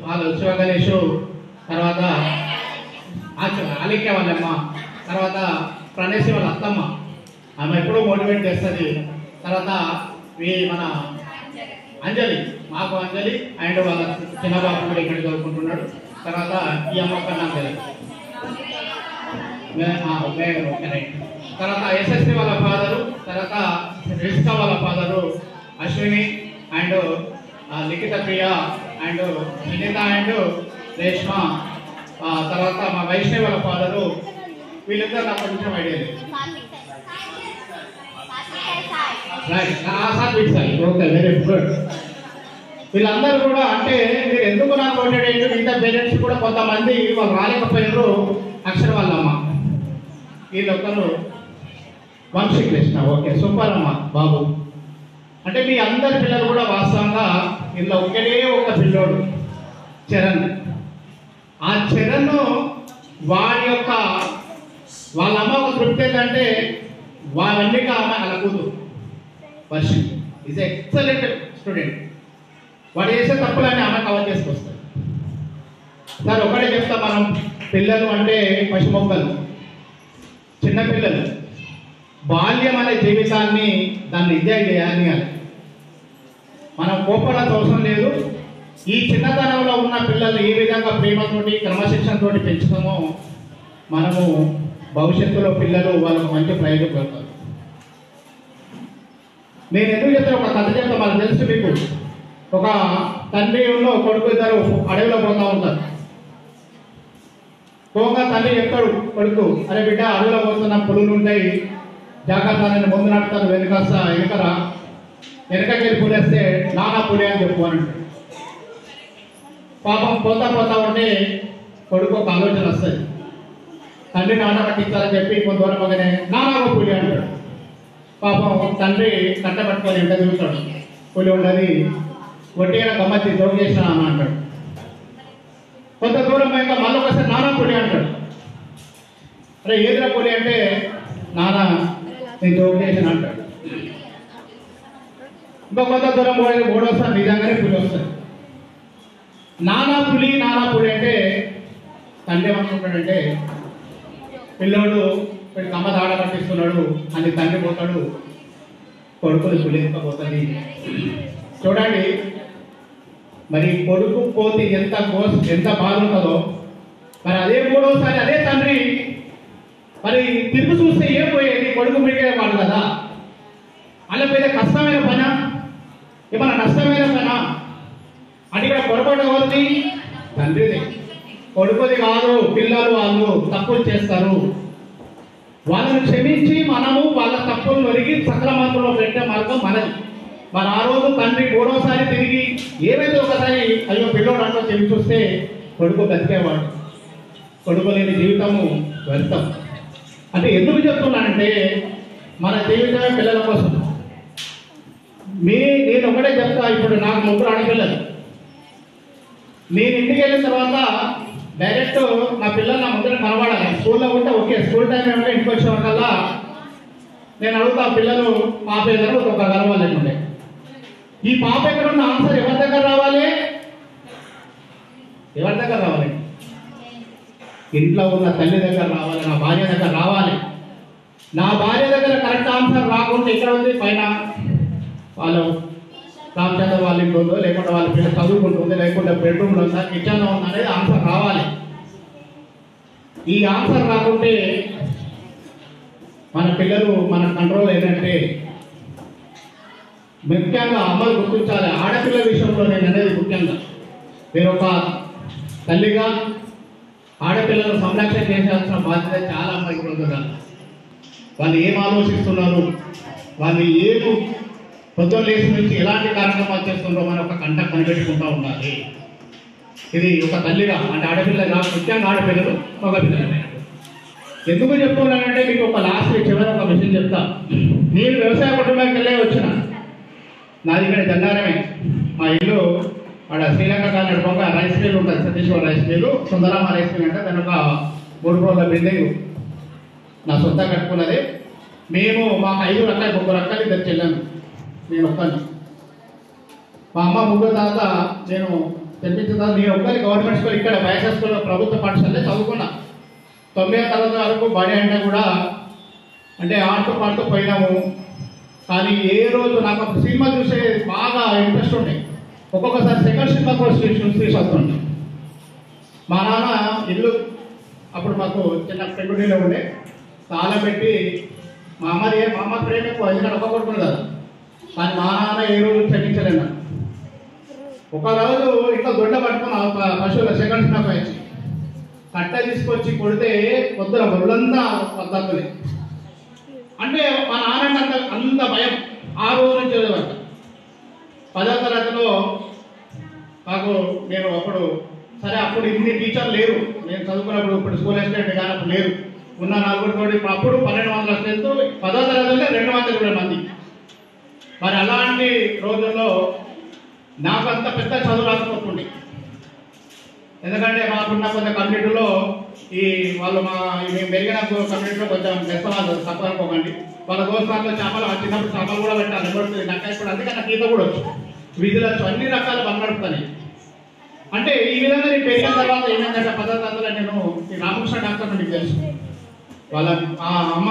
వాళ్ళు శివ గణేష్, తర్వాత అలిక్య వాళ్ళమ్మ, తర్వాత ప్రణేష్ వాళ్ళ అత్తమ్మ, ఆమె ఎప్పుడూ మోటివేట్ చేస్తుంది. తర్వాత మన అంజలి, మాకు అంజలి అండ్ వాళ్ళ చిన్నబాబు కూడా ఇక్కడ చదువుకుంటున్నాడు. తర్వాత ఈ అమ్మ నాకు తెలియదు. తర్వాత ఎస్ఎస్సి వాళ్ళ ఫాదరు, తర్వాత రిస్కా వాళ్ళ father Ashwini and Likhita Priya and Sunitha and Reshma, తర్వాత మా వైష్ణవి వాళ్ళ ఫాదరు. వీళ్ళిద్దరు నాకు కొంచెం ఐడియా లేదు. Okay, very good. వీళ్ళందరూ కూడా అంటే మీరు ఎందుకు నాకు ఓటేయండి, మిగతా పేరెంట్స్ కూడా కొంతమంది వాళ్ళు రాలేకపోయినారు. అక్షర వాళ్ళమ్మ, వీళ్ళొక్కరు వంశీకృష్ణ, ఓకే, సూపర్ అమ్మ బాబు. అంటే మీ అందరి పిల్లలు కూడా వాస్తవంగా ఇందులో ఒకే ఒక పిల్లోడు చరణ్. ఆ చరణ్ వాడి యొక్క వాళ్ళ అమ్మ ఒక తృప్తి ఏంటంటే వాళ్ళన్నిటి ఆమె అలా కూతురు వర్షి ఈజ్ ఎక్సలెంట్ స్టూడెంట్. వాడు చేసే తప్పులన్నీ ఆమె కవర్ చేసుకొస్తారు. సార్ ఒకటే చెప్తా, మనం పిల్లలు అంటే పశుమొక్కలు, చిన్నపిల్లలు. బాల్యం అనే జీవితాన్ని దాన్ని ఎంజాయ్ చేయాలి అని మనం కోపడాల్సిన అవసరం లేదు. ఈ చిన్నతనంలో ఉన్న పిల్లలు ఏ విధంగా ప్రేమతోటి క్రమశిక్షణతోటి పెంచుతామో మనము భవిష్యత్తులో పిల్లలు వాళ్ళకు మంచి ప్రయోజనపడతారు. నేను ఎందుకు చెప్తాను, ఒక కథ చెప్తా. మనకు తెలుసు మీకు, ఒక తండ్రి ఉన్న కొడుకు ఇద్దరు అడవిలో పోతూ ఉంటారు. పోగా తండ్రి చెప్తాడు కొడుకు, అరే బిడ్డ అడవిలో పోతున్న పులులు ఉంటాయి, జాగ్రత్త, నేను ముందు నడుతాను, వెనకరా, వెనకకెళ్ళి పులేస్తే నానా పులి అని చెప్పు అని. పాపం పోతా ఉంటే కొడుకు ఒక ఆలోచన వస్తుంది. తండ్రిని ఆట పట్టించాలని చెప్పి కొంత దూరం పక్కనే నానాగ పులి అంటాడు. పాపం తండ్రి కట్టబట్టుకొని ఎంత చూస్తాడు, పులి ఉండదు ఒట్టిగా గమ్మత్తి జోగు చేసిన అన్న అంటాడు. కొంత దూరం పోయాక మళ్ళీ ఒకసారి నానా పులి అంటాడు. అరే ఏదిరా పులి అంటే నానా నేను జోగు చేసిన అంటాడు. ఇంకా కొంత దూరం పోయి మూడోసారి నిజంగానే పులి వస్తుంది. నానా పులి అంటే తండ్రి ఏమనుకుంటాడంటే పిల్లోడు కమ్మ దాడ పట్టిస్తున్నాడు అని తండ్రి పోతాడు, కొడుకుని పులి పోతుంది. చూడండి మరి కొడుకు పోతే ఎంత బాధ ఉంటుందో, మరి అదే మూడోసారి అదే తండ్రి మరి తిరిగి చూస్తే ఏం పోయేది, కొడుకు మిగిలే వాడు కదా. అలా పెద్ద కష్టమైన పనా, ఏమన్నా నష్టమైన పనా? అంటే ఇక్కడ పొరపాటు ఎవరిది? తండ్రిది, కొడుకుది కాదు. పిల్లలు వాళ్ళు తప్పులు చేస్తారు, వాళ్ళని క్షమించి మనము వాళ్ళ తప్పులు ఒరిగి సకల మార్గంలో పెట్టే మార్గం మనది. మరి ఆ రోజు తండ్రి మూడోసారి తిరిగి ఏవైతే ఒకసారి అయ్యో పిల్లోడు అంటూ చెవి చూస్తే కొడుకు బతికేవాడు. కొడుకు లేని జీవితము వ్యర్థం. అంటే ఎందుకు చెప్తున్నానంటే మన జీవితమే పిల్లల కోసం. నేను ఒకటే చెప్తా, ఇప్పుడు నాకు 3 ఆడపిల్లలు. నేను ఇంటికి వెళ్ళిన తర్వాత డైరెక్ట్ నా పిల్లలు నా ముందర కనబడాలి. స్కూల్లో ఉంటే ఓకే, స్కూల్ టైం ఏమంటే ఇంటికి వచ్చేవాళ్ళకల్లా నేను అడుగుతా, పిల్లలు పాప ఏదైనా ఒక కలవాలంటుండే. ఈ పాప ఎక్కడ ఉన్న ఆన్సర్ ఎవరి దగ్గర రావాలి? ఎవరి దగ్గర రావాలి? ఇంట్లో ఉన్న తల్లి దగ్గర రావాలి, నా భార్య దగ్గర రావాలి. నా భార్య దగ్గర కరెక్ట్ ఆన్సర్ రాకుండా ఇక్కడ ఉంది పైన వాళ్ళు రామచంద్ర వాళ్ళ ఇంట్లో ఉందో, లేకుంటే వాళ్ళ పిల్లలు చదువుకుంటుందో, లేకుంటే బెడ్రూమ్లో ఉందా, కిచెన్లో ఉందా అనేది ఆన్సర్ రావాలి. ఈ ఆన్సర్ రాకుంటే మన పిల్లలు మన కంట్రోల్ ఏంటంటే ముఖ్యంగా అమ్మలు గుర్తించాలి. ఆడపిల్లల విషయంలో నేను అనేది ముఖ్యంగా మీరు ఒక తల్లిగా ఆడపిల్లలను సంరక్షణ చేయాల్సిన బాధ్యత చాలా అమ్మాయికి ఉంటుంది. వాళ్ళు ఏం ఆలోచిస్తున్నారు, వాళ్ళు ఏమి పొద్దున్న లేచి నుంచి ఎలాంటి కార్యక్రమాలు చేస్తున్నారో మనం ఒక కంట కనిపెట్టుకుంటూ ఉండాలి. ఇది ఒక తల్లిగా, అంటే ఆడపిల్ల కాదు, ముఖ్యంగా ఆడపిల్లలు మగ పిల్లలు. ఎందుకు చెప్తున్నానంటే మీకు ఒక లాస్ట్ చివరి ఒక విషయం చెప్తా. నేను వ్యవసాయ కుటుంబానికి వెళ్ళే వచ్చిన, నాది ఇక్కడ జంగారమే. మా ఇల్లు ఆడ శ్రీలంక కాలం నడుపుగా రైస్ మిల్ ఉంటుంది, Satishwara rice mill, సుందరామ rice mill అంటే దాని ఒక 3 ఫ్లోర్ల బిల్డింగ్ నా సొంత కట్టుకున్నది. మేము మాకు 5 రకాలు 3 రకాలు ఇద్దరు చెల్లాను, నేను ఒక్కని. మా అమ్మ 3 తర్వాత నేను తెప్పించిన తర్వాత నేను ఒక్కరి గవర్నమెంట్ స్కూల్ ఇక్కడ బయట స్కూల్లో ప్రభుత్వ పాఠశాలలో చదువుకున్నా. 9వ తరగతి వరకు బడి అంటే కూడా అంటే ఆడుతూ పాడుతూ పోయినాము. కానీ ఏ రోజు నాకు ఒక సినిమా చూసే బాగా ఇంట్రెస్ట్ ఉండే, ఒక్కొక్కసారి సెకండ్ సినిమా కూడా చూసి వస్తుండే. మా నాన్న ఇల్లు అప్పుడు మాకు చిన్న పెంగుడిలో ఉండే, తాళం పెట్టి మా అమ్మ ప్రేమ ఎక్కువ, ఎందుకంటే ఒక్క కొడుకుని కదా. కానీ మా నాన్న ఏ రోజు క్షమించలేను. ఒకరోజు ఇంట్లో దొడ్డ పట్టుకుని పశువుల సెకండ్ సినిమా వచ్చి కట్ట తీసుకొచ్చి కొడితే పొద్దున ఒళ్ళంతా పద్ధతులే. అంటే మా నాన్న అంత భయం. ఆ రోజు నుంచి చదివాక 10వ తరగతిలో నాకు నేను అప్పుడు సరే అప్పుడు ఇన్ని టీచర్లు లేరు, నేను చదువుకున్నప్పుడు ఇప్పుడు స్కూల్ అసిస్టెంట్ కానీ అప్పుడు లేరు, ఉన్న 4 తోటి అప్పుడు 1200 స్ట్రెంత్, 10వ తరగతిలో 220 మంది. మరి అలాంటి రోజుల్లో నాకు అంత పెద్ద చదువు రాకపోతుండే. ఎందుకంటే మాకున్న కొంత కమ్యూనిటీలో ఈ వాళ్ళు మేము పెరిగిన కమ్యూనిటీలో కొంచెం వ్యస్తవాళ్ళు తప్పనుకోకండి. వాళ్ళ దోస్తాల్లో చేపలు చిన్నప్పుడు చేపలు కూడా పెట్టాలి, పడుతుంది నాకు ఇప్పుడు. అందుకే నాకు ఈత కూడా వచ్చు, విధులు వచ్చు, అన్ని రకాలు పనిపడుతాయి. అంటే ఈ విధంగా నేను పెరిగిన తర్వాత ఏమైందంటే 10వ తరగతిలో నేను ఈ రామకృష్ణ డాక్టర్ మీకు తెలుసు, వాళ్ళ ఆ అమ్మ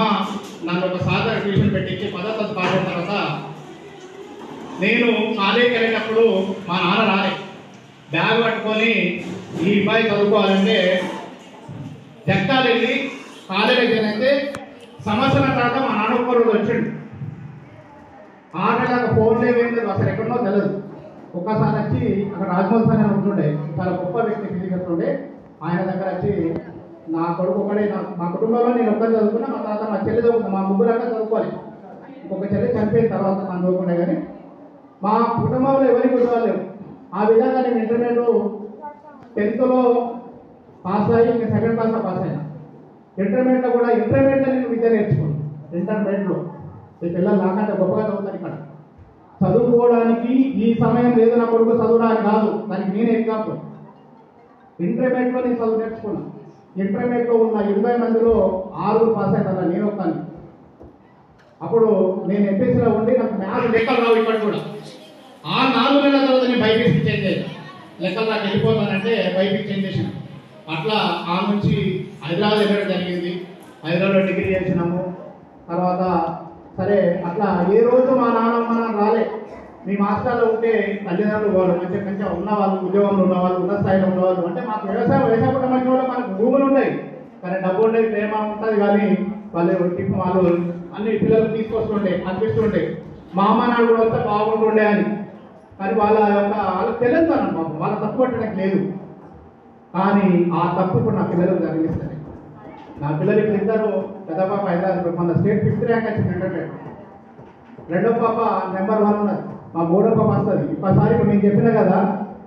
నన్ను ఒక సాధారణ ట్యూషన్ పెట్టించి 10వ తరగతి పాస్ అయిన తర్వాత నేను కాలేజీకి వెళ్ళేటప్పుడు మా నాన్న రాలే, బ్యాగ్ పట్టుకొని ఈ అబ్బాయి చదువుకోవాలంటే జగ్గాలు వెళ్ళి కాలేజీకి అయితే సంవత్సరం తర్వాత మా నాన్న ఒక్క రోజు వచ్చిండు. 6 నెలలకు ఫోన్ లేవేంది, అసలు ఎక్కడో తెలియదు. ఒక్కసారి వచ్చి అక్కడ రాజమౌళి సార్ అని ఉంటుండే, చాలా గొప్ప వ్యక్తి ఫిజికల్ ఉండే. ఆయన దగ్గర వచ్చి నా కొడుకు ఒకడే, మా కుటుంబంలో నేను ఒక్కరు చదువుకున్నా, మా తర్వాత మా చెల్లి చదువుకున్నా, మా 3 రకాలు చదువుకోవాలి. ఇంకొక చెల్లి చనిపోయిన తర్వాత మనం చదువుకునే కానీ మా కుటుంబంలో ఎవరికి చదవలేవు. ఆ విధంగా నేను ఇంటర్మీడియట్ 10th పాస్ అయ్యి ఇంకా 2nd క్లాస్లో పాస్ అయినా. ఇంటర్మీడియట్లో కూడా ఇంటర్మీడియట్లో నేను విద్య నేర్చుకున్నాను. ఇంటర్మీడియట్లో ఈ పిల్లలు నాకంటే గొప్పగా చదువుతారు. ఇక్కడ చదువుకోవడానికి ఈ సమయం లేదు నా కొడుకు చదవడానికి కాదు, దానికి నేనే ఎగ్జాంపుల్. ఇంటర్మీడియట్లో నేను చదువు నేర్చుకున్నాను. ఇంటర్మీడియట్లో ఉన్న 20 మందిలో 6% అలా నేను వస్తాను. అప్పుడు నేను ఎంపీసీలో ఉండి నాకు మ్యాథ్స్ లెక్కలు రావు. ఇక్కడ కూడా 4 నెలల తర్వాత నేను బైపీసీ చేంజ్ అయ్యాను. లెక్కలు నాకు వెళ్ళిపోతానంటే బైపీసీ చేంజ్ చేసాను. అట్లా ఆ నుంచి హైదరాబాద్ వెళ్ళడం జరిగింది. హైదరాబాద్లో డిగ్రీ చేసినాము. తర్వాత సరే అట్లా ఏ రోజు మా నాన్నమ్మ రాలే. మీ హాస్టల్లో ఉంటే తల్లిదండ్రులు వాళ్ళు మంచిగా ఉన్నవాళ్ళు, ఉద్యోగంలో ఉన్నవాళ్ళు, ఉన్న స్థాయిలో ఉన్నవాళ్ళు, అంటే మాకు వ్యవసాయ కుటుంబం కూడా మనకు భూములు ఉంటాయి, కానీ డబ్బు ఉండేది, ప్రేమ ఉంటుంది, కానీ వాళ్ళు అన్ని పిల్లలు తీసుకొస్తుండే అనిపిస్తుండే. మా అమ్మ నాడు కూడా వస్తే బాగుంటుండే అని. కానీ వాళ్ళకి తెలియదు పాపం, వాళ్ళ తప్పు పట్టడానికి లేదు. కానీ ఆ తప్పు ఇప్పుడు నా పిల్లలకు జరిగిస్తాయి. నా పిల్లలు ఇప్పుడు ఇద్దరు, పెద్ద పాప హైదరాబాద్ మన స్టేట్ 5th ర్యాంక్ వచ్చింది ఇంటర్మీడియట్. రెండో పాప నెంబర్ 1 ఉన్నది. మా 3వ పాప వస్తుంది. ఇప్పుడు నేను చెప్పిన కదా,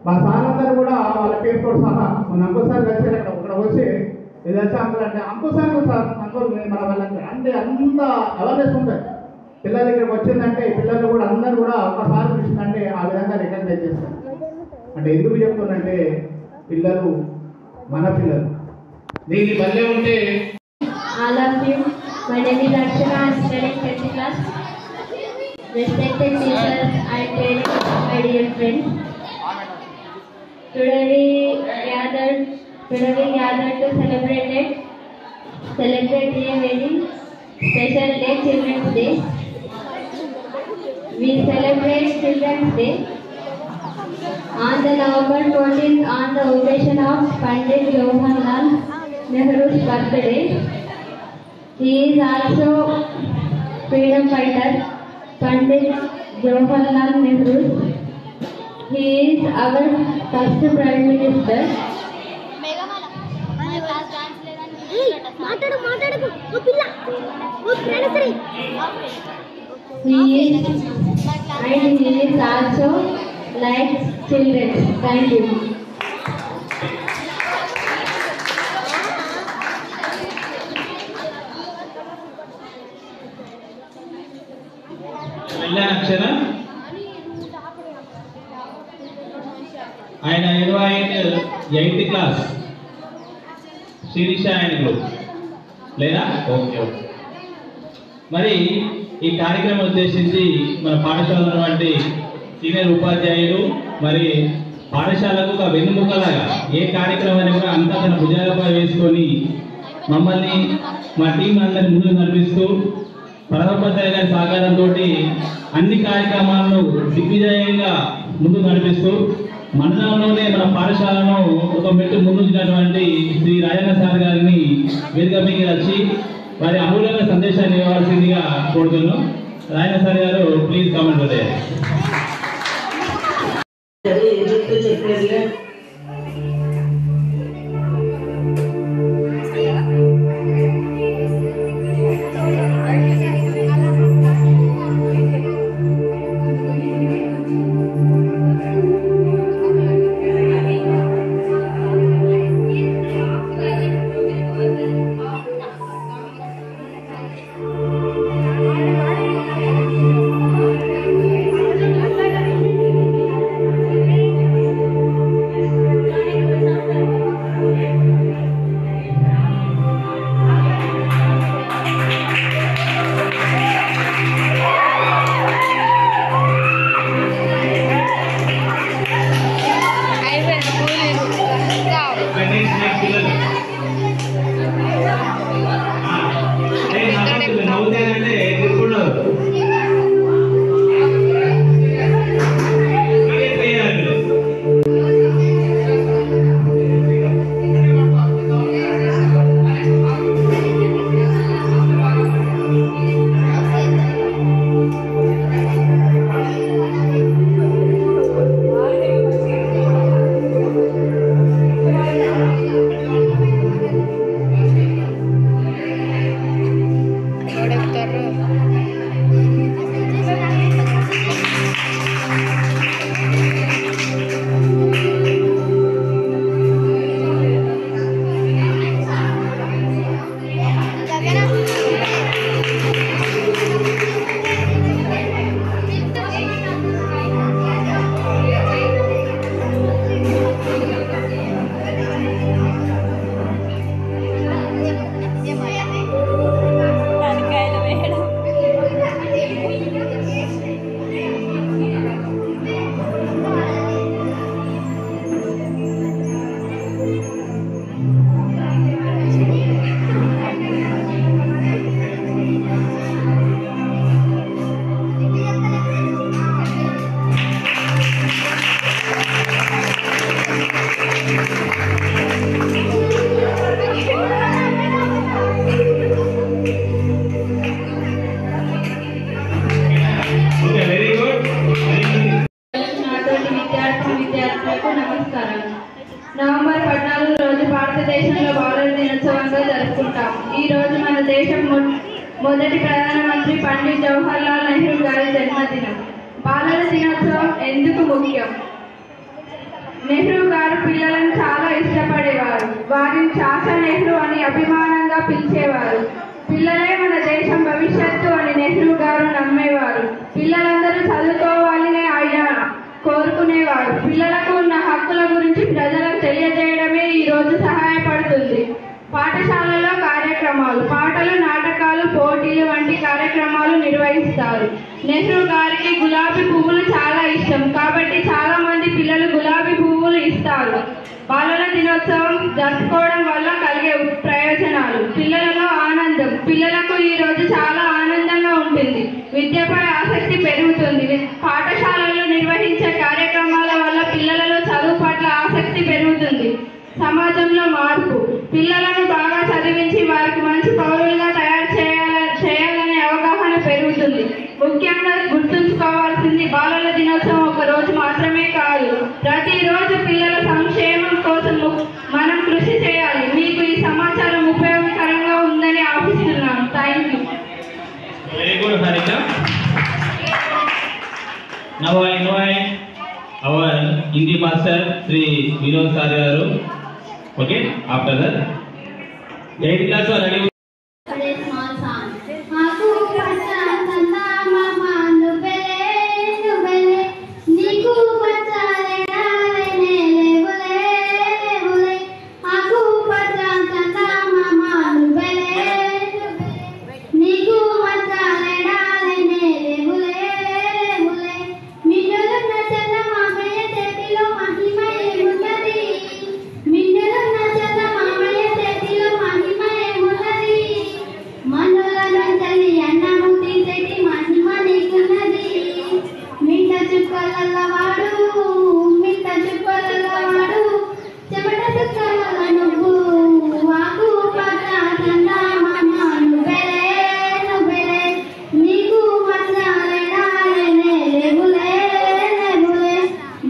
మా సార్ అందరూ కూడా వాళ్ళ పేరుతో సహా మన అంకుల్ సార్ కలిసి ఇక్కడ వచ్చి ఇది వచ్చి అంకుల్ అంటే అంకుల్ సార్ మన వాళ్ళకి అంటే అంత అవేర్నెస్ ఉంటుంది. పిల్లల దగ్గరికి వచ్చిందంటే పిల్లలు కూడా అందరూ కూడా ఒకసారి చూసిందంటే ఆ విధంగా రికగ్నైజ్ చేస్తారు. అంటే ఎందుకు చెప్తుందంటే పిల్లలు మన పిల్లలు. దీనికి బల్లే ఉంటే All of you, my name is Archana. I am studying 10th class. Respected teachers and parents, my dear friends. Today we gathered to celebrate a very special day, Children's Day. We celebrate Children's Day on the November 14th on the occasion of Pandit Jawaharlal Nehru's birthday. He is also freedom fighter, Pandit Jawaharlal Nehru. He is our first Prime Minister. He is also like children. Thank you. వెళ్ళానక్షర ఆయన 8th class Sirisha ఆయన group లేదా okay. మరి ఈ కార్యక్రమం ఉద్దేశించి మన పాఠశాలలో వంటి సీనియర్ ఉపాధ్యాయులు మరి పాఠశాలకు ఒక వెన్నుముక్కలాగా ఏ కార్యక్రమాన్ని కూడా అంతా తన భుజాలపై వేసుకొని మమ్మల్ని మా టీం అందరినీ ముందుకు నడిపిస్తూ ప్రధానోపాధ్యాయుల గారి సహకారంతో అన్ని కార్యక్రమాలను దిగ్విజయంగా ముందుకు నడిపిస్తూ మండలంలోనే మన పాఠశాలను ఒక మెట్టు ముందుంచినటువంటి శ్రీ రాజన్న సార్ గారిని వేదిక మీద వచ్చి వారి అమూల్యమైన సందేశాన్ని ఇవ్వాల్సిందిగా కోరుతున్నాం. రాజన్న సార్ గారు ప్లీజ్ కామెంట్ చేయాలి. మొదటి ప్రధానమంత్రి పండిత్ జవహర్లాల్ నెహ్రూ గారి జన్మదినం. బాలల దినోత్సవం ఎందుకు ముఖ్యం? నెహ్రూ గారు పిల్లలను చాలా ఇష్టపడేవారు. వారిని చాచా నెహ్రూ అని అభిమానంగా పిలిచేవారు. పిల్లలే మన దేశం భవిష్యత్తు అని నెహ్రూ గారు నమ్మేవారు. పిల్లలందరూ చదువుకోవాలని ఆయన కోరుకునేవారు. పిల్లలకు ఉన్న హక్కుల గురించి ప్రజలకు తెలియజేయడమే ఈ రోజు సహాయపడుతుంది. పాఠశాలలో కార్యక్రమాలు, పాటలు, నాటకాలు, పోటీలు వంటి కార్యక్రమాలు నిర్వహిస్తారు. నెహ్రూ గారికి గులాబీ పువ్వులు చాలా ఇష్టం కాబట్టి చాలా మంది పిల్లలు గులాబీ పువ్వులు ఇస్తారు. బాలల దినోత్సవం జరుపుకోవడం వల్ల కలిగే ప్రయోజనాలు: పిల్లలలో ఆనందం. పిల్లలకు ఈ రోజు చాలా ఆనందంగా ఉంటుంది. విద్యపై ఆసక్తి పెరుగుతుంది. పాఠశాలల్లో నిర్వహించే కార్యక్రమాల వల్ల పిల్లలలో చదువు పట్ల ఆసక్తి పెరుగుతుంది. సమాజంలో మార్పు. పిల్లలను బాగా చదివించి వారికి మంచి పౌరులుగా తయారు చేయాలనే అవగాహన పెరుగుతుంది. ముఖ్యంగా గుర్తుంచుకోవాల్సింది బాలల దినోత్సవం ఒక రోజు మాత్రమే కాదు, ప్రతిరోజు పిల్లల సంక్షేమం కోసం మనం కృషి చేయాలి. మీకు ఈ సమాచారం ఉపయోగకరంగా ఉందని ఆశిస్తున్నాను. Thank you. Very good Harika. Now I invite our Hindi master Sri Vinod Sir garu. Okay, after that 8th class are ready. A small song. Aku baca tentang mama nubele nubele, niku baca lelale nele bule. Aku baca tentang mama nubele nubele, niku baca lelale nele bule. Mindalam nachala mamaya tetilo mahima emunnadi. Mindalam nachala mamaya tetilo mahima emunnadi. Manolalam tali annamuti teti mahima nikunnadi. Minta chukkala vaadu చెమట చుక్కల నువ్వు. వాకు పద తందా మమ్మ నువ్వెలే నువ్వెలే, నీకు మచ్చాలెడాలెనే లేబులే లేబులే.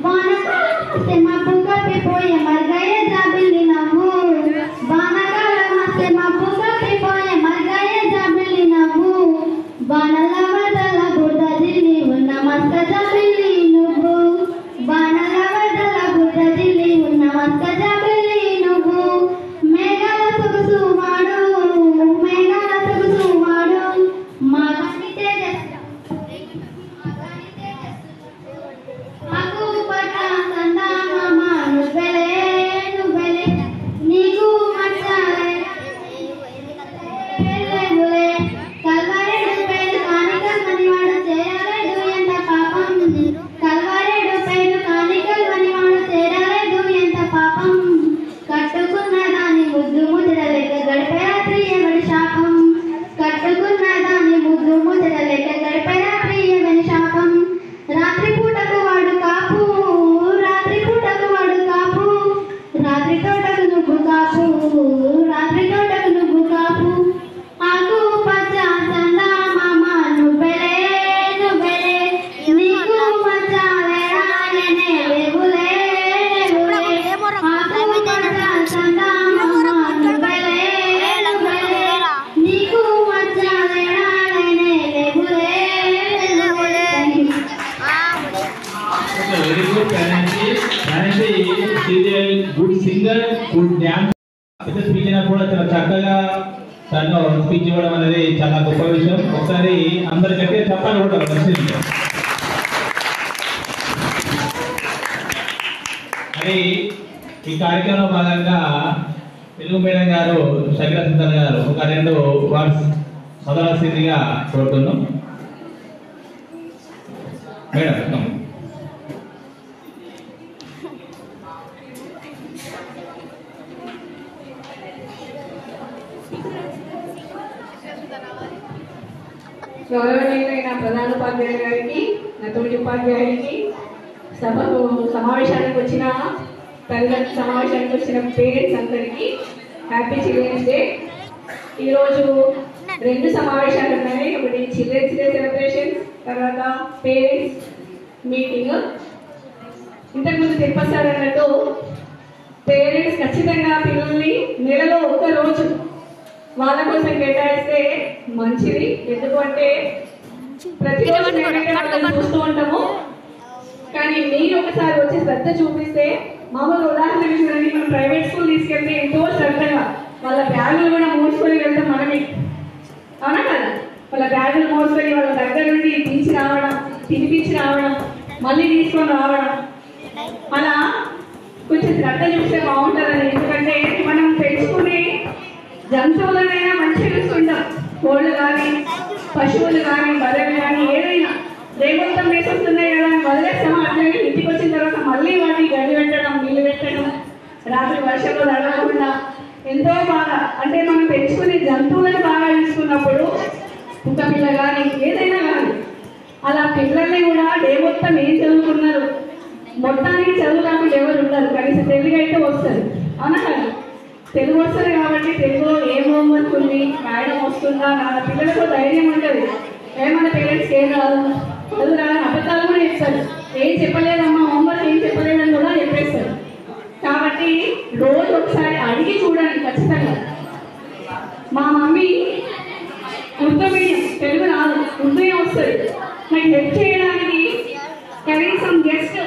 బాణకాలమస్తే మబ్బు కప్పిపోయే మర్గయ్య జాబిల్లి నవ్వు. బాణకాలమస్తే మబ్బు కప్పిపోయే మర్గయ్య జాబిల్లి నవ్వు. బాణల వదల బురద జిల్లి ఉన్న మస్క జాబిల్లి నువ్వు. బాణల వదల బురద జిల్లి ఉన్న మస్క జాబిల్లి నువ్వు. మేఘాల సొగసు వాడు మగని తేజస్సు. ఆకు పట సందా మామ నువ్వెలే నువ్వెలే, నీకు మచ్చాలే లేబులే. కల్వరేడు పేరు కానికల్ మనివాడు చేరలేదు ఎంత పాపం. కల్వరేడు పేరు కానికల్ మనివాడు చేరలేదు ఎంత పాపం. కట్టుకున్న దాని ముద్దు ముద్రలేక గడిపే రాత్రి ఎవరి శాపం. కట్టుకున్న దాని ముద్దు ముద్రలేక గడిపే రాత్రి ఎవరి శాపం. రాత్రి పూటకు వాడు కాపు, రాత్రి పూటకు వాడు కాపు. రాత్రి తోటకు నువ్వు కాపు, రాత్రి తోటకు నువ్వు కాపు. ఆకు పచ్చ చందా మామ నువ్వెలే నువ్వెలే, నీకు మచ్చాలెడాలెనే లేబులే లేబులే. ఆకు పచ్చ చందా మామ నువ్వెలే నువ్వెలే, నీకు మచ్చాలెడాలెనే లేబులే లేబులే. Okay, very good. Kananji is a good singer, good dance. అయితే స్పీచ్ అయినప్పుడు చాలా చక్కగా తను స్పీచ్ ఇవ్వడం అనేది చాలా గొప్ప విషయం. ఒకసారి అందరికంటే చెప్పాలి కూడా వచ్చింది. మరి ఈ కార్యక్రమంలో భాగంగా తెలుగు మేడం గారు శంకర సుందర్ గారు ఒక 2 వర్డ్స్ చదవాల్సిందిగా కోరుతున్నాం. మేడం గౌరవనీయులైన ప్రధానోపాధ్యాయులు గారికి, నా తోటి ఉపాధ్యాయునికి, సభకు సమావేశానికి వచ్చిన తల్లిదండ్రుల సమావేశానికి వచ్చిన పేరెంట్స్ అందరికీ హ్యాపీ చిల్డ్రన్స్ డే. ఈరోజు 2 సమావేశాలు ఉన్నాయి. ఒకటి చిల్డ్రన్స్ డే సెలబ్రేషన్, తర్వాత పేరెంట్స్ మీటింగ్. ఇంతకుముందు తిరుపతి సార్ అన్నట్టు పేరెంట్స్ ఖచ్చితంగా పిల్లల్ని నెలలో వాళ్ళ కోసం కేటాయిస్తే మంచిది. ఎందుకంటే ప్రతిరోజు మేమైతే వాళ్ళని చూస్తూ ఉంటాము, కానీ మీరు ఒకసారి వచ్చి శ్రద్ధ చూపిస్తే, మామూలు ఉదాహరణ చూడండి, మనం ప్రైవేట్ స్కూల్ తీసుకెళ్తే ఎంతో శ్రద్ధగా వాళ్ళ బ్యాగులు కూడా మోసుకొని వెళ్తాం మనమే, అవునా కదా? వాళ్ళ బ్యాగులు మోసుకొని వాళ్ళ దగ్గర నుండి తీసి రావడం, తినిపించి రావడం, మళ్ళీ తీసుకొని రావడం, అలా కొంచెం శ్రద్ధ చూస్తే బాగుంటుందని. ఎందుకంటే మనం పెంచుకునే జంతువులనైనా మంచిగా చూస్తుంటాం, కోళ్ళు కానీ పశువులు కానీ బర్రెలు కానీ ఏదైనా రేపొంతం వేసొస్తున్నాయి కదా అని వదిలేస్తామో అట్లనే ఇంటికి వచ్చిన తర్వాత మళ్ళీ వాటిని గడి పెట్టడం, నీళ్ళు పెట్టడం, రాత్రి వర్షంలో తడవకుండా ఎంతో బాగా, అంటే మనం పెంచుకునే జంతువులను బాగా చూసుకున్నప్పుడు కుక్క పిల్ల కానీ ఏదైనా కానీ అలా పిల్లల్ని కూడా డే మొత్తం ఏం చదువుకున్నారు, మొత్తానికి చదువు కాకుండా ఎవరు ఉండరు, కనీసం తెలుగు అయితే వస్తుంది, అవునా కదా? తెలుగు వస్తుంది కాబట్టి తెలుగులో ఏం హోంవర్క్ ఉంది, రాయడం వస్తుందా, నా పిల్లలకు ధైర్యం ఉంటుంది. ఏమన్నా పేరెంట్స్కి ఏం రాదు, చదువు రాదని అబద్ధాలు కూడా చెప్తారు, ఏం చెప్పలేదమ్మా హోంవర్క్ ఏం చెప్పలేదని కూడా చెప్పేస్తారు. కాబట్టి రోజు ఒకసారి అడిగి చూడండి ఖచ్చితంగా. మా మమ్మీ ఉర్దూ మీడియం, తెలుగు రాదు, ఉర్దూయే వస్తుంది, నాకు హెల్ప్ చేయడానికి కనీసం జస్ట్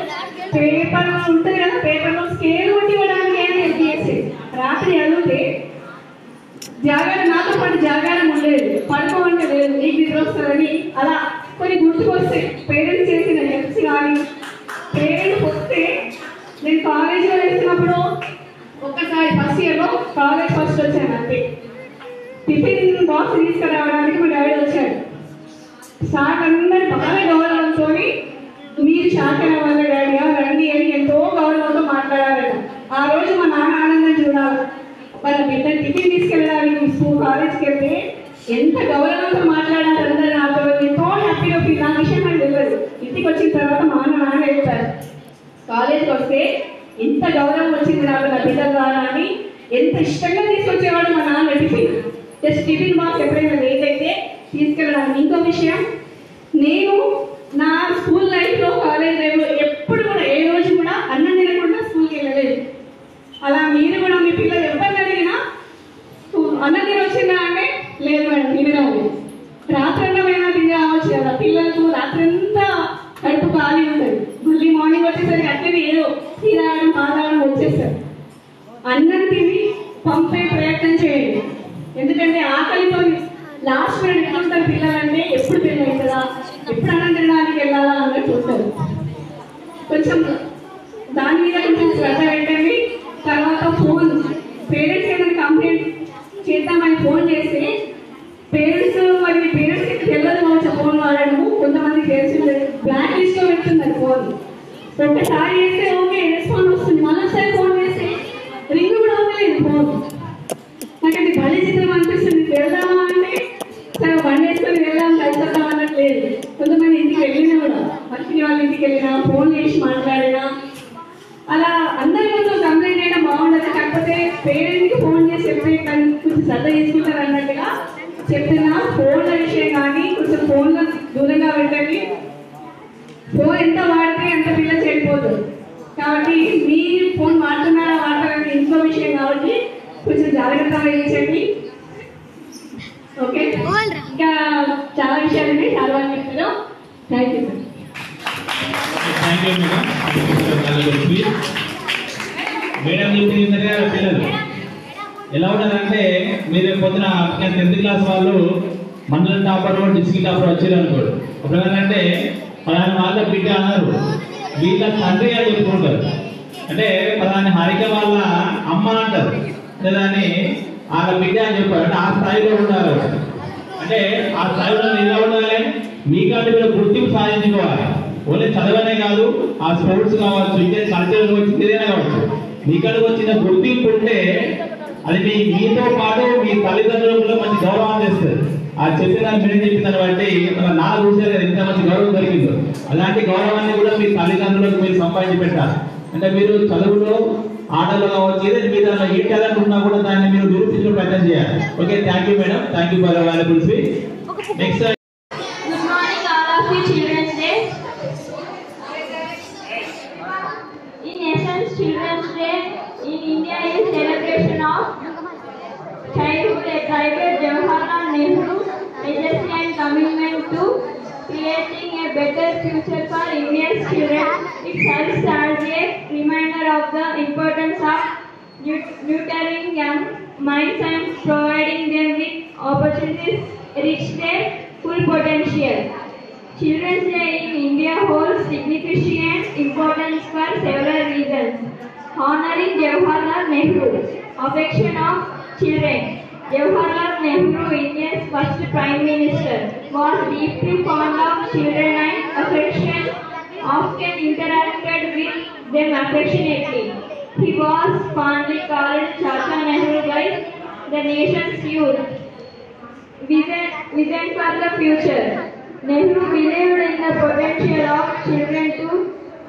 పేపర్ ఉంటుంది కదా, పేపర్లో స్కేల్ కొట్టి ఇవ్వడానికి ఏం హెల్ప్ చేసేది. రాత్రి చదివితే జాగారం, నాతో పాటు జాగారం ఉండేది, పడుకోమంటే లేదు, నీకు నిద్ర వస్తుందని అలా కొన్ని గుర్తుకొస్తాయి. పేరెంట్స్ చేసిన హెల్ప్స్ కానీ, పేరెంట్స్ వస్తే నేను కాలేజీలో వేసినప్పుడు ఒక్కసారి ఫస్ట్ ఇయర్లో కాలేజ్ ఫస్ట్ వచ్చాను అంతే. టిఫిన్ బాక్స్ తీసుకురావడానికి మా డాడీ వచ్చాడు. స్టాఫ్ అందరు బాగా గౌరవంతో మీరు శాఖల వల్ల డాడీ రండి అని ఎంతో గౌరవంతో మాట్లాడారట. ఆ రోజు మా నాన్న ఆనందం చూడాలి. వాళ్ళ బిడ్డ టిఫిన్ తీసుకెళ్ళడానికి స్కూల్ కాలేజ్కి వెళ్తే ఎంత గౌరవంతో మాట్లాడారు అందరూ నాతో, ఎంతో హ్యాపీగా ఫీల్. నా విషయం నాకు తెలియదు, ఇంటికి వచ్చిన తర్వాత మా నాన్న వెళ్తారు, కాలేజ్కి వస్తే ఎంత గౌరవం వచ్చింది నాకు నా బిడ్డ ద్వారా అని ఎంత ఇష్టంగా తీసుకొచ్చేవాడు మా నాన్న టిఫిన్. జస్ట్ టిఫిన్ బాక్స్ ఎప్పుడైనా లేట్ అయితే తీసుకెళ్ళడానికి. ఇంకో విషయం, నేను నా స్కూల్ లైఫ్లో కాలేజ్ లైఫ్లో ఎప్పుడు కూడా ఏ రోజు కూడా అన్నం తినకుండా స్కూల్కి వెళ్ళలేదు. అలా మీరు కూడా మీ పిల్లలు ఎవరిని అడిగినా అన్నం తిని వచ్చిందా అంటే లేదు మేడం తినరాదు, రాత్రంతా తిని రావచ్చు కదా. పిల్లలకు రాత్రంతా కడుపు ఖాళీ ఉంటుంది, మళ్ళీ మార్నింగ్ వచ్చేసరికి అట్లనే ఏదో తీరాడడం మాట్లాడడం వచ్చేస్తారు. అన్నం తిని పంపే ప్రయత్నం చేయండి, ఎందుకంటే ఆకలితో లాస్ట్ మినిట్ ఎట్లుంటారు పిల్లలంటే ఎప్పుడు పెళ్ళి అవుతుందా, ఎప్పుడు అన్నం తినడానికి వెళ్ళాలా అన్నట్టు చూస్తారు. కొంచెం దాని మీద కొంచెం శ్రద్ధ పెట్టండి. తర్వాత ఫోన్, పేరెంట్స్ ఏమైనా కంప్లైంట్ చేద్దామని ఫోన్ చేస్తే పేరెంట్స్కి తెలియదు కావచ్చు ఫోన్ వాడడము, కొంతమంది తెలిసి బ్లాక్ లిస్ట్లో పెడుతున్నారు ఫోన్. ఒక్కసారి చేస్తే ఓకే రెస్పాన్స్ వస్తుంది, మళ్ళొకసారి ఫోన్ చేస్తే రింగ్ కూడా అవ్వలేదు ఫోన్. నాకంటే భలే చిత్రం అనిపిస్తుంది. వెళ్దామా అంటే సరే బండి వేసుకొని వెళ్దాం కలిసొద్దాం అన్నట్లేదు. కొంతమంది ఇంటికి వెళ్ళినా కూడా మనిషి వాళ్ళ ఇంటికి వెళ్ళినా ఫోన్ చేసి మాట్లాడినా అలా అందరి ముందు కంప్లైంట్ చేయడం బాగుండదు. కాకపోతే పేరెంట్కి ఫోన్ చేసి చెప్పే కొంచెం శ్రద్ధ తీసుకుంటారు అన్నట్టుగా చెప్తున్నా. ఫోన్ల విషయం కానీ కొంచెం ఫోన్లో దూరంగా పెట్టండి. ఫోన్ ఎంత వాడితే అంత పిల్లలు చెడిపోతారు. కాబట్టి మీరు ఫోన్ వాడుతున్నారా వాడతారని ఇంకో విషయం కాబట్టి కొంచెం జాగ్రత్తగా చేయించండి. ఓకే, ఇంకా చాలా విషయాలు ఉన్నాయి, చాలా బాగా చెప్తున్నాం. థ్యాంక్ యూ మేడం చెప్పింది పిల్లలు ఎలా ఉంటారంటే, మీరు పొద్దున 10th క్లాస్ వాళ్ళు మండల టాపర్ డిస్ట్రిక్ట్ టాపర్ వచ్చారు అనుకోడు, అప్పుడు ఏంటంటే పలానా వాళ్ళ బిడ్డ అన్నారు, వీళ్ళ తండ్రి అని చెప్పుకుంటారు. అంటే పలానా హరిక వాళ్ళ అమ్మ అంటారు, దాన్ని వాళ్ళ బిడ్డ అని చెప్పారు. అంటే ఆ స్థాయిలో ఉండాలి. అంటే ఆ స్థాయిలో ఎలా ఉండాలి, మీకంటే మీరు గుర్తింపు సాధించుకోవాలి. ఓన్లీ చదవనే కాదు, ఆ స్పోర్ట్స్ కావచ్చు, ఇంకే కల్చర్ వచ్చి ఏదైనా కావచ్చు, మీకడికి వచ్చిన గుర్తింపు ఉంటే అది మీతో పాటు మీ తల్లిదండ్రులకు కూడా మంచి గౌరవాన్ని తెస్తుంది. ఆ చెప్పిన మీరు చెప్పిన దాన్ని బట్టి మన నా చూసారు ఎంత మంచి గౌరవం దొరికిందో, అలాంటి గౌరవాన్ని కూడా మీ తల్లిదండ్రులకు మీరు సంపాదించి పెట్టాలి. అంటే మీరు చదువులో ఆటలు కావచ్చు, ఏదైనా మీ దాంట్లో ఏ టాలెంట్ ఉన్నా కూడా దాన్ని మీరు నిరూపించడం ప్రయత్నం చేయాలి. Okay, thank you madam, thank you for valuable speech. Next Good morning, all of you, Children's Day. In essence, Children's Day in India is celebration of childhood, a private a better future for India's children. It serves as a reminder of the importance of nurturing young minds and providing them with opportunities to reach their full potential. Children's Day in India holds significant importance for several reasons. Honoring Jawaharlal Nehru, affection of children. Jawaharlal Nehru, India's first Prime Minister, was deeply fond of children and often interacted with them affectionately. He was fondly called Chacha Nehru by the nation's youth. Vision for the future. Nehru believed in the potential of children to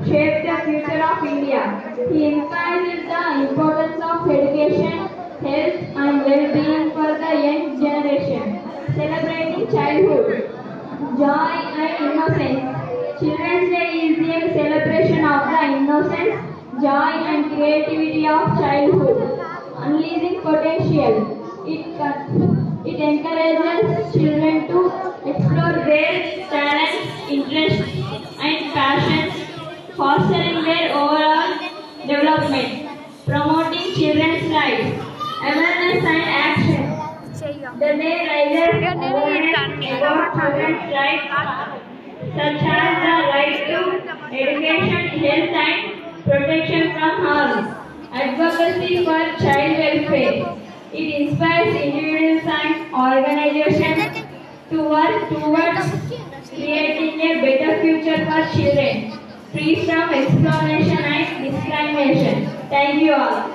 shape the future of India. He emphasized the importance of education, health and well-being for the young generation. Celebrating childhood, joy and innocence. Children's Day is a celebration of the innocence, joy and creativity of childhood, unleashing potential. It encourages children to explore their talents, interests and passions, fostering their overall development, promoting children's rights, awareness and action. The day raises awareness about children's rights, such as the right to education, health and protection from harm, advocacy for child welfare. It inspires individuals and organizations to work towards creating a better future for children, free from exploitation and discrimination. Thank you all.